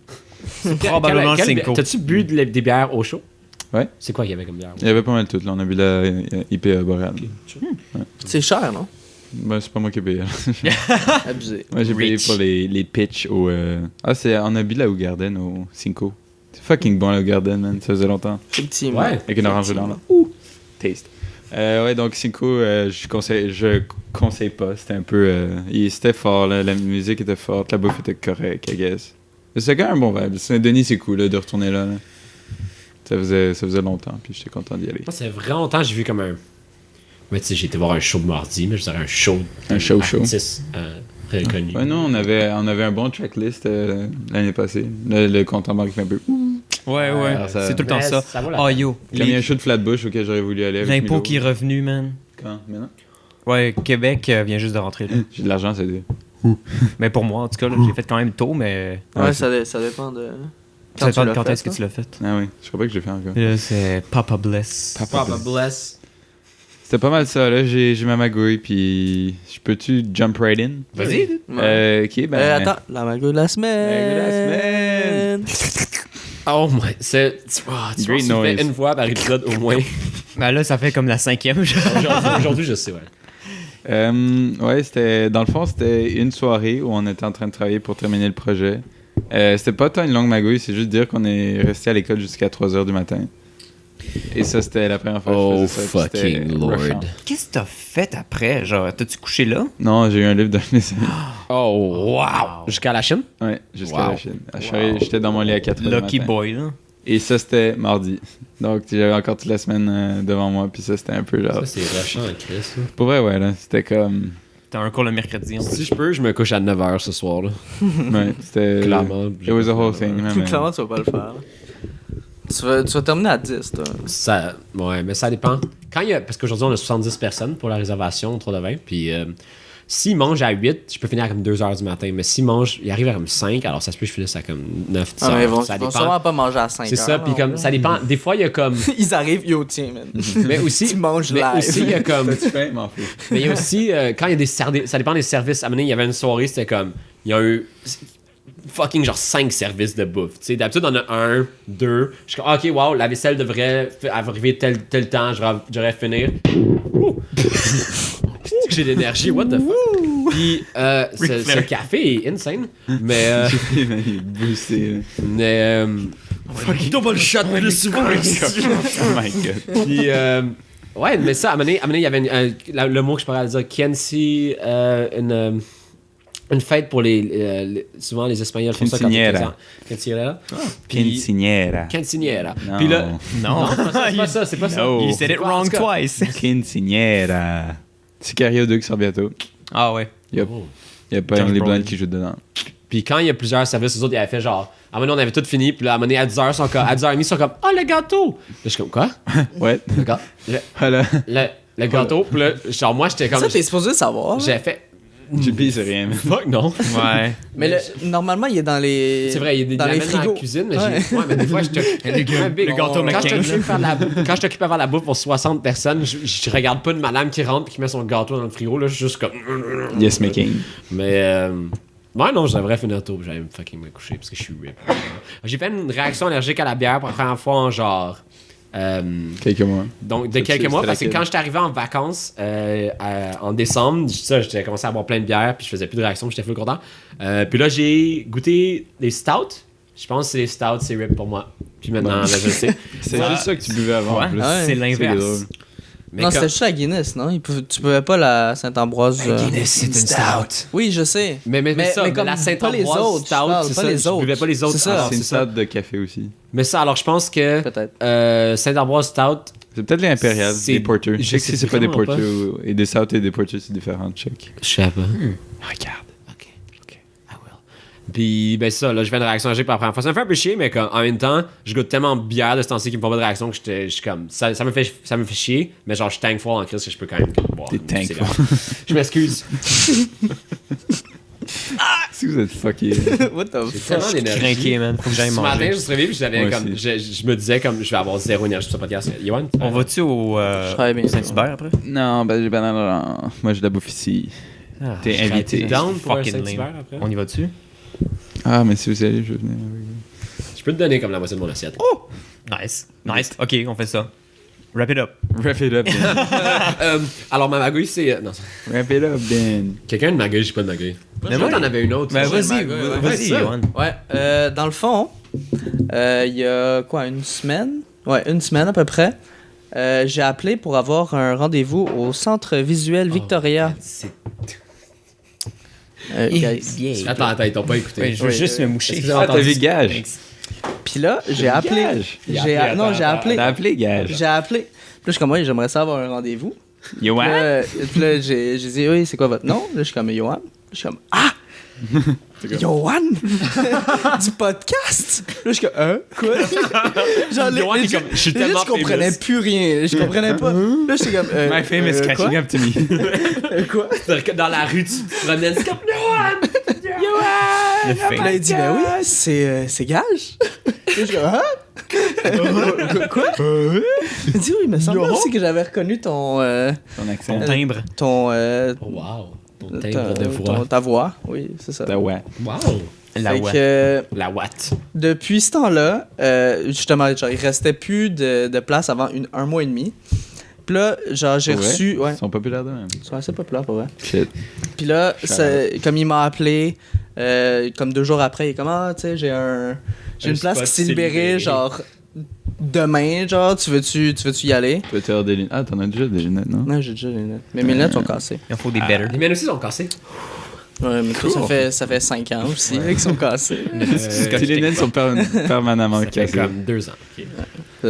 Probablement le Cinco. T'as-tu bu des bières au show? Ouais. C'est quoi qu'il y avait comme bière? Il y avait pas mal de tout, là. On a bu la IPA Boréal. Ouais. C'est cher, non? Ben, c'est pas moi qui ai payé. Abusé. Moi, j'ai payé pour les pitchs au... on a bu la Hougarden au Cinco. C'est fucking bon, la Hougarden, man. Ça faisait longtemps. Effectivement. Ouais. Avec une orange blanc, là. Taste. Ouais, donc Cinco, je conseille pas. C'était un peu... c'était fort, là. La musique était forte. La bouffe était correcte, I guess. C'était quand même un bon vibe. Saint-Denis, c'est cool, là, de retourner là. Ça faisait longtemps, puis j'étais content d'y aller. Moi, c'est vraiment longtemps, j'ai vu comme un. Mais tu sais, j'ai été voir un show mardi, mais je dirais un show. Un show. Artiste, reconnu. Ouais, non, on avait un bon tracklist l'année passée. Le compte en banque fait un peu. Ouais, ça- c'est tout le temps Mais ça. ça vaut la Oh peine. yo, Comme il y a un show de Flatbush auquel j'aurais voulu aller. avec l'impôt Milo. qui est revenu, man. Quand? Maintenant? Ouais, Québec vient juste de rentrer là. J'ai de l'argent, c'est dit. Mais pour moi, en tout cas, là, j'ai fait quand même tôt, mais. Ouais, ça dépend de. Ça dépend de quand l'as est-ce que fait, tu l'as fait. Ah oui, je crois pas que je l'ai fait encore. Là, c'est Papa Bless. Papa bless. C'était pas mal ça, là. J'ai ma magouille, puis. Peux-tu jump right in? Vas-y, dude. Ouais. Ok, ben. Attends, la magouille de la semaine. Oh my. C'est. Oh, tu Great vois, noise. fait une fois par épisode au moins. Ben là, ça fait comme la 5e. genre. Aujourd'hui, je sais, ouais. Ouais, dans le fond, c'était une soirée où on était en train de travailler pour terminer le projet. C'était pas tant une longue magouille, c'est juste dire qu'on est resté à l'école jusqu'à 3h du matin. Et ça, c'était la première fois que je faisais ça. puis c'était rushant. Qu'est-ce que t'as fait après? Genre, t'as-tu couché là? Non, j'ai eu un livre d'un de mes amis. Oh, wow! Jusqu'à la Chine? Ouais, jusqu'à Wow. la Chine. J'étais dans mon lit à 4h du Lucky matin. boy, là. Et ça, c'était mardi. Donc, j'avais encore toute la semaine devant moi, puis ça, c'était un peu genre... Ça, c'est rushant, Chris. Là. Pour vrai, ouais, là, c'était comme... T'as un cours le mercredi. En Si je peux, je me couche à 9h ce soir. Là. Ouais, c'était... Clairement. It was a whole thing. man. Clairement, tu vas pas le faire. Tu vas terminer à 10, toi. Ça, ouais, mais ça dépend. Quand il y a, parce qu'aujourd'hui, on a 70 personnes pour la réservation, 3 de 20. Puis, s'ils mangent à 8, je peux finir à comme 2h du matin. Mais s'ils mangent, ils arrivent à comme 5, alors ça se peut que je finisse à comme 9, 10 Ah, mais ils vont, ça ils vont dépend. sûrement pas manger à 5 C'est ça, puis comme, ça dépend. Des fois, il y a comme. Ils arrivent, yo, tiens, man. Mais aussi. Tu manges mais live. aussi, il y a comme. T'as-tu faim? M'en fous. Mais il y a aussi, quand il y a des services, ça dépend des services. À un moment donné, il y avait une soirée, c'était comme, il y a eu fucking genre 5 services de bouffe. Tu sais, d'habitude, on a 1, 2. Je suis comme, ok, wow, la vaisselle devrait arriver tel temps, j'aurais finir. Ouh. J'ai de l'énergie, what the fuck? Puis, ce café est insane. Mais, Il est boosté, là. mais, Double shot plus souvent. Oh my god. puis, ouais, mais ça, à un moment donné, il y avait le mot que je pourrais dire, Kensi, une fête pour souvent les Espagnols font ça quand ils Quinceañera. Quinceañera. Quinceañera. Quinceañera. Non. Puis là, Non. c'est pas ça, c'est pas ça. No. You said it En wrong tout cas, twice. Quinceañera. C'est Sicario 2 qui sort bientôt. Ah ouais. Il Oh. y a pas James Emily Brolin. Blunt qui joue dedans. Puis quand il y a plusieurs services, les autres, ils avaient fait genre, à un moment donné, on avait tout fini, puis là, à un moment donné, à 10h, à 10h30, ils sont comme, oh, le gâteau! Là, je suis comme, quoi? Ouais. Le, Voilà. le gâteau, puis là, genre, moi, j'étais comme, Ça, t'es supposé savoir. j'ai fait, JP, c'est rien. fuck, non. Ouais. Mais normalement, il est dans les. C'est vrai, il y a des dans les dans la frigos. cuisine, mais Ouais. mais des fois, je te. Le gâteau quand je McCain, t'occupe quand je t'occupe à faire la bouffe pour 60 personnes, je regarde pas une madame qui rentre et qui met son gâteau dans le frigo, là, je suis juste comme. Yes, making. Mais. Ouais, non, je devrais finir tôt, j'allais fucking me coucher parce que je suis rip. J'ai fait une réaction allergique à la bière pour la première fois en genre. Quelques mois. Donc, de C'était quelques mois, parce que laquelle? quand j'étais arrivé en vacances en décembre, j'étais commencé à boire plein de bières, puis je faisais plus de réaction, puis j'étais full content. Puis là, j'ai goûté des stouts. Je pense que c'est les stouts, c'est rip pour moi. Puis maintenant, là, je le sais. C'est juste ça que tu buvais avant. Ouais. en plus. Ouais. C'est l'inverse. drôle. Mais Non, comme- c'était juste la Guinness, non? Tu pouvais pas la Saint-Ambroise. c'est une stout. Oui, je sais. Mais ça, comme la pas Saint-Ambroise les autres. stout, je parle, c'est pas ça, les je autres. buvais pas les autres. C'est ça. Alors, C'est une c'est ça. stout de café aussi. Mais ça, alors je pense que Peut-être. Saint-Ambroise Stout, C'est peut-être les impériales, C'est- des porters. je Je sais que sais si c'est pas des vraiment pas. porters et des stouts et des porters, c'est différent. Check. je sais pas. Regarde. Ok. I will. Puis, ben ça, là, je viens de réaction allergique pour la première fois. Ça me fait un peu chier, mais comme, en même temps, je goûte tellement de bière de ce temps-ci qui me font pas de réaction que je suis comme. Ça me fait chier, mais genre, je suis thankful en crise que je peux quand même boire. T'es C'est thankful. grave. Je m'excuse. Si vous êtes fucké. What the J'ai fuck? tellement d'énergie. Crinqué, man. Faut que j'aille Ce matin, manger. je me suis réveillé puis j'avais Moi comme. Je me disais comme, je vais avoir zéro énergie sur ce podcast. Yoann? On va-tu au travaille bien. Saint-Hubert après? Non, ben j'ai pas d'argent. Moi, j'ai de la bouffe ici. Ah, T'es je serais invité. Down pour un Fucking Saint-Hubert lame. après? On y va-tu? Ah, mais si vous allez, je vais venir avec vous. Je peux te donner comme la moitié de mon assiette. Nice. Nice. Ok, on fait ça. Wrap it up. Wrap it up, Ben. Alors, ma magouille, c'est. Non, Wrap it up, Ben. quelqu'un a une magouille, j'ai pas de magouille. Mais Mais moi, moi, t'en avais une autre. Ben j'ai vas-y, ma gueule, vas-y, ça. Yoann. Ouais, dans le fond, il y a quoi, une semaine? Ouais, une semaine à peu près. J'ai appelé pour avoir un rendez-vous au Centre Visuel Victoria. C'est- Guys. Attends, ils t'ont pas écouté. Ouais, je veux Oui, juste oui. me moucher. Est-ce que vous avez Ah, t'as vu Gage? Thanks. Puis là, j'ai appelé. J'ai appelé. T'as appelé, Gage. J'ai appelé. Puis là, je suis comme, oui, j'aimerais ça avoir un rendez-vous. Yoann? Puis là, j'ai dit, oui, c'est quoi votre nom? Là, je suis comme, Yoann. Je suis comme, ah! Yoann? Du podcast? Là, je suis comme, quoi? Genre, Yoann, legit, je suis legit, tellement je comprenais famous. plus rien. Je comprenais pas. Là, j'étais comme, My fame is catching quoi? up to me. Quoi? Dans la rue, tu te promènes, c'est comme Yoann! Le Puis là, fait. il dit, ben oui, c'est Gage. Là, je suis comme, hein? Quoi? Il dit, oui, il me semble aussi que j'avais reconnu ton. Ton accent. Ton timbre. Ton. Oh, wow! Ton timbre de voix. Ta voix, oui, c'est ça. T'as ouais. Wow! La Fait ouais. que, La Watt. depuis ce temps-là, justement, genre, il restait plus de place avant un mois et demi. Puis là, genre, j'ai Pour vrai? reçu. Ouais, Ils sont populaires de même. ils sont assez populaires pour vrai. Shit. Puis là, Shout comme il m'a appelé, comme 2 jours après, il est comme, ah, tu sais, j'ai une place spot qui s'est libérée, genre, demain, genre, tu veux-tu y aller? Tu peux te faire des lunettes. Ah, t'en as déjà des lunettes, non? Non, j'ai déjà les lunettes. Mais mes lunettes sont cassées. Il en faut des better. Les miennes aussi sont cassées. Ouais, mais toi, ça fait 5 ans aussi, qu'ils sont cassés. Tes lunettes sont permanemment Ça fait cassées. comme 2 ans. Ok.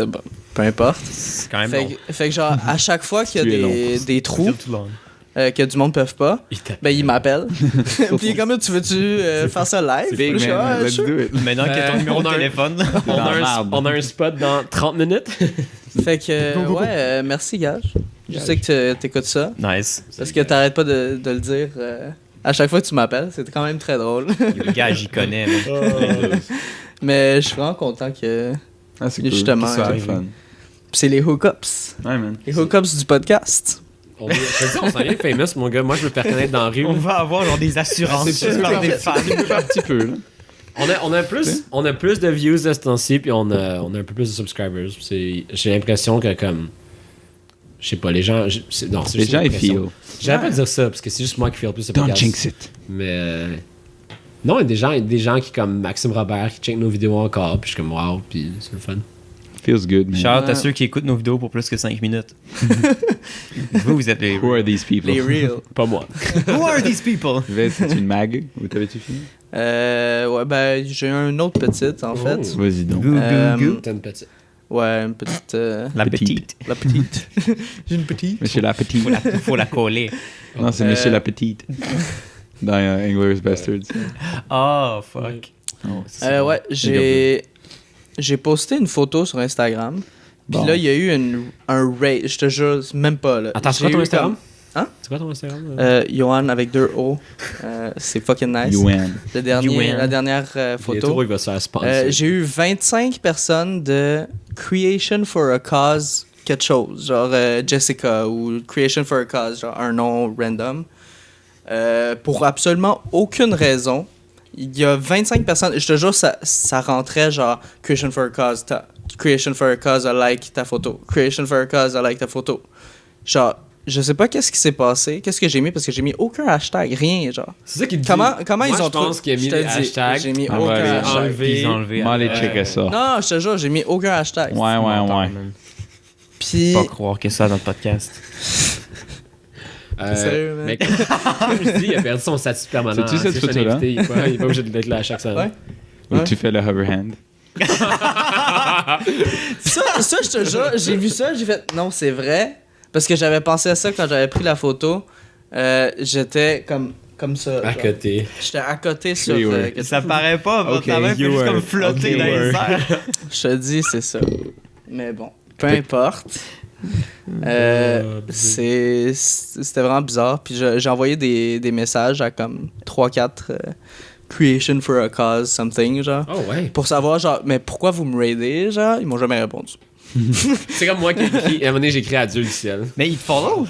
Bon, peu importe. C'est quand même Fait, long. fait que genre, à chaque fois qu'il y Tu es a long. des trous Feel too long. que du monde ne peut pas, Il tape. ben il m'appelle. Puis il est comme, tu veux-tu faire ça live? Big Puis là, je suis comme, man, let's sure. do it. Maintenant qu'il y a ton numéro on de a un- téléphone. On a un spot dans 30 minutes. Fait que, ouais, merci, Gage. Je sais que t'écoutes ça. Nice. Parce que t'arrêtes pas de le dire à chaque fois que tu m'appelles. C'était quand même très drôle. Le gars, j'y connais. man. Mais je suis vraiment content que Ah, c'est cool. Justement, C'est ouais. fun. c'est les hookups. Ouais, man. Les hookups du podcast. Je te dis, on s'en vient famous, mon gars. Moi, je me fais reconnaître dans la rue. On va avoir genre des assurances C'est juste par des fans. Un petit peu, là. On a plus de views de ce temps-ci, puis on a un peu plus de subscribers. J'ai l'impression que, comme. Je sais pas, les gens. Non, c'est Les juste gens, ils l'impression. feel. J'arrête pas de dire ça, parce que c'est juste moi qui feel plus ce Don't podcast. jinx it. Mais. Non, il y a des gens qui, comme Maxime Robert, qui check nos vidéos encore, puis je suis comme wow, puis c'est le fun. Feels good, man. Shout out à ceux qui écoutent nos vidéos pour plus que 5 minutes. Vous êtes les. Who are these people? Les real. Pas moi. Who are these people? C'est une mag? Ou t'avais-tu fini? Ouais, ben, j'ai une autre petite, en fait. Vas-y donc. Goo, Euh, goo, goo. T'as une petite. Ouais, une petite. La petite. petite. La petite. j'ai une petite. Monsieur la petite. Faut la coller. Non, c'est Monsieur la petite. Dans Inglourious Bastards. Oh, fuck. Oh, ça, c'est Ouais, j'ai posté une photo sur Instagram. Puis Bon. là, il y a eu un rate. Je te jure, c'est même pas là. Attends, c'est J'ai quoi ton eu Instagram? Hein? C'est quoi ton Instagram? Johan avec 2 O. C'est fucking nice. Yuan. La Yuan. dernière Bientôt, photo. il va se faire sponsor. J'ai eu 25 personnes de Creation for a Cause quelque chose. Genre Jessica ou Creation for a Cause, genre un nom random. Pour absolument aucune raison. Il y a 25 personnes. Je te jure, ça rentrait genre Creation for a Cause. Creation for a Cause, I like ta photo. Creation for a Cause, I like ta photo. Genre, je sais pas qu'est-ce qui s'est passé. Qu'est-ce que j'ai mis parce que j'ai mis aucun hashtag, rien, genre. C'est ça qu'il dit. Comment Moi, ils ont je pense qu'il a mis je te les dis, hashtags. J'ai mis Ah, aucun ouais, hashtag. enlevé. Ils ont enlevé. Moi, les après. checker ça. Non, je te jure, j'ai mis aucun hashtag. Ouais, ouais, Menteur, ouais. man. Puis. Pas croire que ça dans le podcast. Sérieux, man? Mais comme je dis, il a perdu son statut permanent. C'est-tu cette C'est juste un photo-là? invité, il est pas obligé d'être là à chaque semaine. Ouais. Ou Ouais. tu fais le hover hand. Ça, je te jure, j'ai vu ça, j'ai fait non, c'est vrai. Parce que j'avais pensé à ça quand j'avais pris la photo. J'étais comme ça. À genre. côté. J'étais à côté sur. You were. Ça paraît pas, votre Ok, main fait you juste were. comme flotter Ok, dans les were. airs. Je te dis, c'est ça. Mais bon, peu importe. C'était vraiment bizarre. Puis j'ai envoyé des messages à comme 3-4 Creation for a Cause, something, genre. Oh ouais. Pour savoir, genre, mais pourquoi vous me raidez, genre, ils m'ont jamais répondu. C'est comme moi qui ai écrit. À un moment donné, j'ai écrit à Dieu du ciel. Mais ils te follow?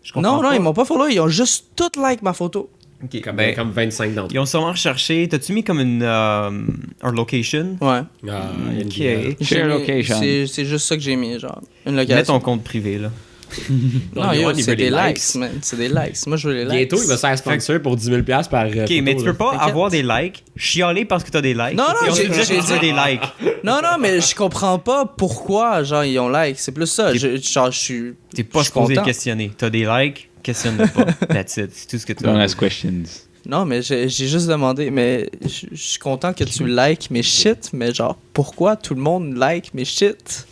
Je comprends Non, pas. ils m'ont pas follow, ils ont juste tout like ma photo. Ok, Comme, ben, comme 25 d'entre ils ont sûrement recherché. T'as-tu mis comme un location? Ouais. eux. Ah, il y a une Ok. vidéo. J'ai Share mis- location. C'est juste ça que j'ai mis, genre. Une Mets location. ton compte privé, là. Non, yo, Yoann, il veut c'est les des likes, man. C'est des likes. Moi, je veux les likes. Bientôt, il va se faire sponsor pour 10 000$ par. Ok, mais tu peux pas T'inquiète. avoir des likes, chialer parce que t'as des likes. Non, non, et ensuite j'ai dire que tu as dit- des likes. Non, non, mais je comprends pas pourquoi, genre, ils ont like. C'est plus ça. T'es- Genre, je suis. T'es pas Je suis supposé content. questionner. T'as des likes, questionne-le pas. That's it. C'est tout ce que tu Don't as. ask questions. Non, mais j'ai juste demandé, mais je suis content que tu likes mes shit, mais genre, pourquoi tout le monde like mes shit?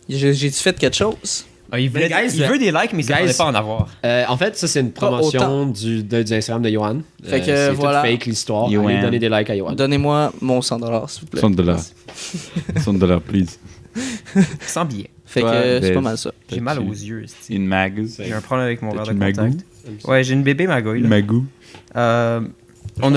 J'ai-tu fait quelque chose? Ah, il Mais guys, veut des likes, mais il ne guys, pas en avoir. En fait, ça, c'est une promotion du Instagram de Johan. Fait que, c'est voilà. tout fake l'histoire. Johan. Allez donner des likes à Johan. Donnez-moi mon 100$, s'il vous plaît. $100, please. Sans billet. Fait Toi, que c'est Bez, pas mal ça. J'ai mal aux yeux. esti. Une magus. J'ai un problème avec mon verre de Une contact. magou? Ouais, j'ai une bébé magouille. Une là. magou. On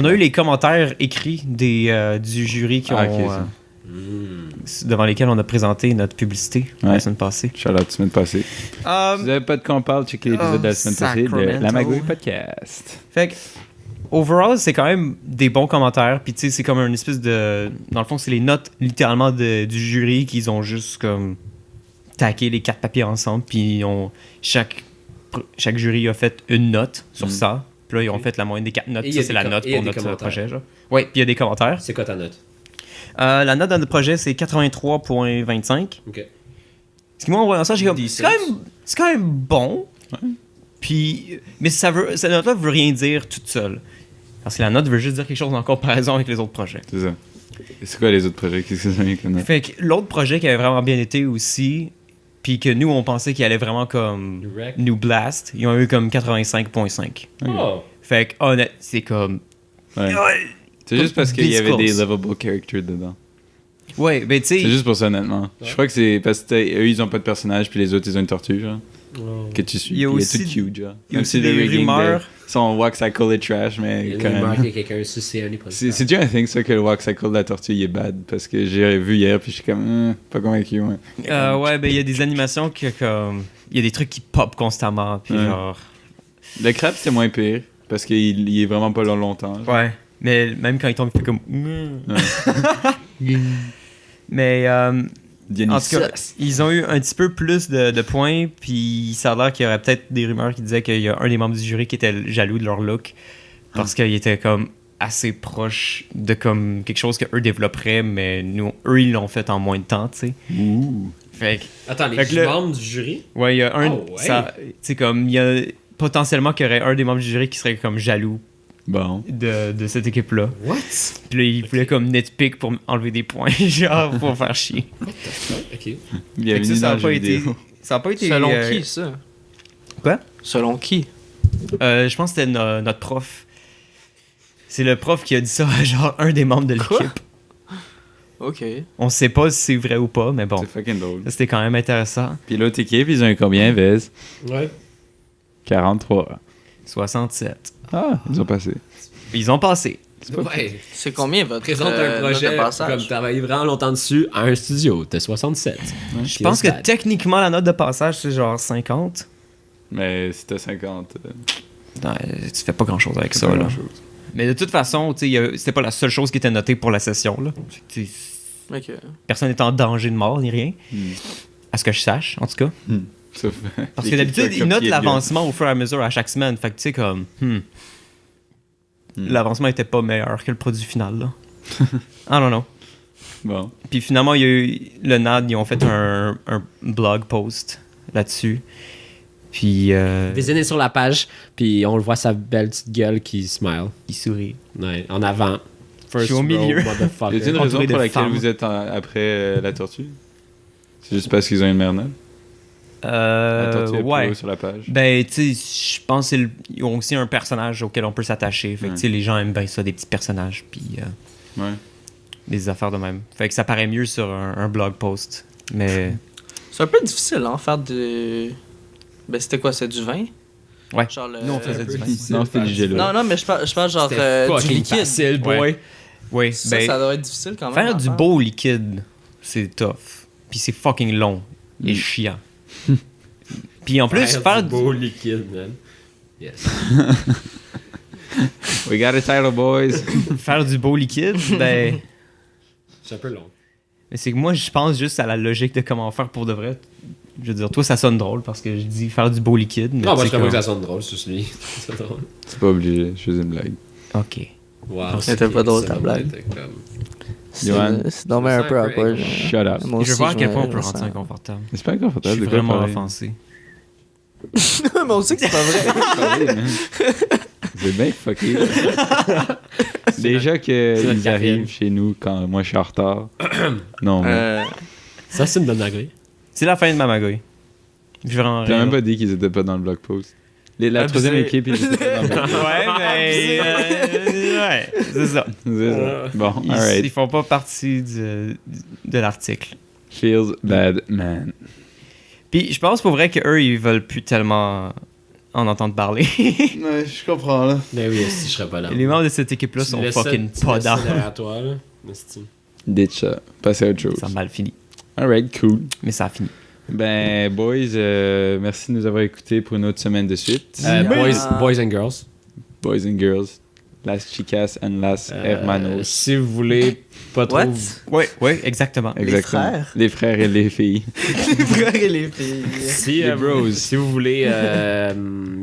a eu les commentaires écrits du jury qui ont, Ok, ça. devant lesquels on a présenté notre publicité la semaine passée. Shout-out, semaine passée. Si vous n'avez pas de quoi on parle, checkez l'épisode de la semaine passée de Sacramento. La Magouille Podcast. Fait que, overall, c'est quand même des bons commentaires. Puis, tu sais, c'est comme une espèce de. Dans le fond, c'est les notes littéralement du jury qu'ils ont juste comme taqué les 4 papiers ensemble. Puis, chaque jury a fait une note sur ça. Puis là, ils ont fait la moyenne des 4 notes. Et il y Ça, a c'est des la note et il y a pour des notre commentaires. projet. Genre. Ouais, puis il y a des commentaires. C'est quoi ta note? La note de notre projet, c'est 83,25. Ok. Ce qui, moi, en voyant ça, j'ai comme. Decent. C'est quand même bon. Puis, mais cette note-là veut rien dire toute seule. Parce que la note veut juste dire quelque chose en comparaison avec les autres projets. C'est ça. Et c'est quoi les autres projets? Qu'est-ce que ça veut dire? Fait que l'autre projet qui avait vraiment bien été aussi, puis que nous, on pensait qu'il allait vraiment comme Wreck. nous blast, ils ont eu comme 85,5. Oh! Fait que, honnête, c'est comme. Ouais. C'est juste parce qu'il y avait des Discourse. lovable characters dedans. Ouais, ben tu sais. C'est juste pour ça, honnêtement. Ouais. Je crois que c'est parce que eux, ils ont pas de personnage, puis les autres, ils ont une tortue, genre. Oh. Que tu suis. Il y a Puis aussi- tout cute, genre. il y a Même aussi si le des rigging rumeurs. Ça, on voit que ça colle les trash, mais Il y a quand une rumeur même. qu'il y a quelqu'un sucé un épisode. C'est déjà un thing, ça, que le Waxacle de la tortue, il est bad. Parce que j'ai vu hier, puis je suis comme, pas convaincu, ouais. Ouais, ben il y a des animations que comme. Il y a des trucs qui pop constamment, puis Ouais. genre. Le crabe, c'est moins pire. Parce qu'il est vraiment pas là longtemps. genre. Ouais. Mais même quand il tombe, il fait comme. Mais. En tout cas, ils ont eu un petit peu plus de points, puis ça a l'air qu'il y aurait peut-être des rumeurs qui disaient qu'il y a un des membres du jury qui était jaloux de leur look, parce qu'il était comme assez proche de comme quelque chose qu'eux développeraient, mais eux, ils l'ont fait en moins de temps, tu sais. Ouh. Fait que, Attends, Fait que les le- membres du jury? ouais, il y a un... Oh, ouais. Tu sais, comme, il y a potentiellement qu'il y aurait un des membres du jury qui serait comme jaloux Bon. de cette équipe-là. What? Puis là, il voulait comme nitpick pour enlever des points, genre, pour faire chier. Ok. Il Fait y a que une ça a dans pas le jeu été... vidéo. Ça a pas été... Selon qui, ça? Quoi? Selon qui? Je pense que c'était notre prof. C'est le prof qui a dit ça à genre un des membres de Quoi? l'équipe. Ok. On sait pas si c'est vrai ou pas, mais bon. C'est fucking drôle. Ça, c'était quand même intéressant. Puis l'autre équipe, ils ont eu combien, Vez? Ouais. 43. 67. Ah, ils ont passé. Ils ont passé. Ouais. C'est combien votre Présente un note projet de passage? comme travaillé vraiment longtemps dessus à un studio. T'as 67. Je pense que techniquement, la note de passage, c'est genre 50. Mais si t'as 50, Non, tu fais pas grand-chose avec c'est ça, pas là. grand-chose. Mais de toute façon, tu sais, c'était pas la seule chose qui était notée pour la session, là. Tu sais, Ok. personne n'est en danger de mort, ni rien. À ce que je sache, en tout cas. Sauf, Parce que l'équipe d'habitude, qui a ils notent copié le gars. l'avancement au fur et à mesure à chaque semaine. Fait que tu sais, comme, l'avancement était pas meilleur que le produit final, là. I don't know. Bon. Puis finalement, il y a eu le NAD, ils ont fait un blog post là-dessus. Puis, Visionnez sur la page, puis on le voit sa belle petite gueule qui smile. il sourit. Ouais, en avant. Je suis au milieu. Y Motherfucker. a-t-il une raison Entouré de pour laquelle femmes. vous êtes après la tortue? C'est juste parce qu'ils ont une mère note? La tortue est plus Ouais. haut sur la page. Ben, tu sais, je pense qu'ils ont aussi un personnage auquel on peut s'attacher. Fait que, tu sais, les gens aiment bien ça, des petits personnages, puis Ouais. des affaires de même. Fait que ça paraît mieux sur un blog post. Mais, C'est un peu difficile, hein, faire du... Ben, c'était quoi, c'est du vin? ouais. Genre le... Nous, on faisait du vin. Non, c'était du gelo. Non, mais je parle genre C'était du fucking liquide. facile, boy. Ouais. Oui, Ça, ben, ça doit être difficile quand même. faire à du beau liquide, c'est tough. Puis c'est fucking long et chiant. Puis en plus, faire du beau liquide, man. Yes. We got a title, boys. faire du beau liquide, ben, C'est un peu long. mais c'est que moi, je pense juste à la logique de comment faire pour de vrai. Je veux dire, toi, ça sonne drôle parce que je dis faire du beau liquide. Mais Non, moi tu je sais comprends que comme- ça sonne drôle, c'est lui. C'est drôle. C'est pas obligé, je faisais une blague. Ok. Wow. C'était pas drôle, ta Ça blague. va être comme- Johan. C'est dommage un peu un peu awkward. Shut up. Moi Je veux aussi, voir à quel me- point on peut je rendre ça sens- inconfortable. C'est pas Je inconfortable suis de quoi vraiment parler. offensé. Mais on sait que c'est pas vrai. Parlez, man. C'est bien fucké. Déjà notre qu'ils caféine. arrivent chez nous quand moi je suis en retard. Non, mais. Ça, c'est une bonne magouille. C'est la fin de ma magouille. Je vais en T'as rire. même pas dit qu'ils étaient pas dans le blog post. La Abusé. troisième équipe, ils étaient pas dans le blog post. Ouais, mais. Ouais, c'est ça. C'est ça. Bon, Ils, alright. ils font pas partie de l'article. Feels bad, man. Puis je pense pour vrai qu'eux, ils veulent plus tellement en entendre parler. Ouais, je comprends, là. Mais oui, si je serais pas là. Les membres de cette équipe-là sont fucking pas dans. dans. derrière toi, là. Mais c'est- Ditch ça. Passer à autre chose. Ça a mal fini. Alright, cool. Mais ça a fini. Ben, boys, merci de nous avoir écoutés pour une autre semaine de suite. boys and girls. Boys and girls. Las chicas and las hermanos. Si vous voulez pas trop. What? Ouais, exactement. Exactement. frères. Les frères et les filles. Les frères et les filles. Si, Les bros. si vous voulez,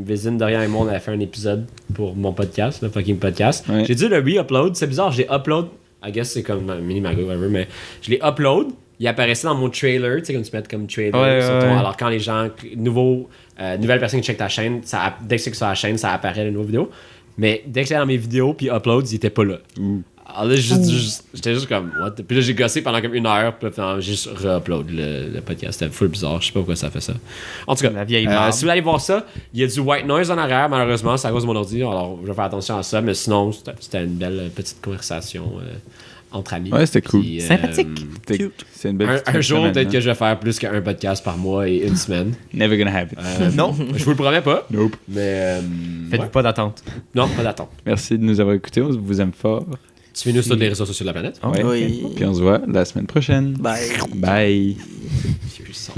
Vésine, Dorian et moi, on avait fait un épisode pour mon podcast, le fucking podcast. Ouais. J'ai dû le re-upload. C'est bizarre, j'ai upload. I guess c'est comme un mini mago, whatever, mais je l'ai upload. Il apparaissait dans mon trailer, tu sais, comme tu mets comme trailer. Ouais, sur ouais, ton- ouais. Alors, quand les gens, nouvelles personnes qui checkent ta chaîne, dès que c'est sur la chaîne, ça apparaît les nouvelles vidéos. Mais dès que j'étais dans mes vidéos, puis upload, ils étaient pas là. Ouh. Alors là, j'étais juste comme, what? Puis là, j'ai gossé pendant comme 1 heure, puis là, finalement, j'ai juste re-upload le podcast. C'était full bizarre, je sais pas pourquoi ça fait ça. En tout cas, La vieille marde. si vous allez voir ça, il y a du white noise en arrière, malheureusement, c'est à cause de mon ordi, alors je vais faire attention à ça, mais sinon, c'était une belle petite conversation entre amis. Ouais, c'était cool. Puis, Sympathique. C'est une belle petite Un jour, semaine, peut-être hein. que je vais faire plus qu'un podcast par mois et une semaine. Never gonna happen. Non, Je vous le promets pas, Nope. mais faites-vous ouais. pas d'attente. Non, pas d'attente. Merci de nous avoir écoutés. On vous aime fort. Suivez-nous sur tous les réseaux sociaux de la planète. Ouais. Oui. Puis on se voit la semaine prochaine. Bye. Bye. Vieux sang.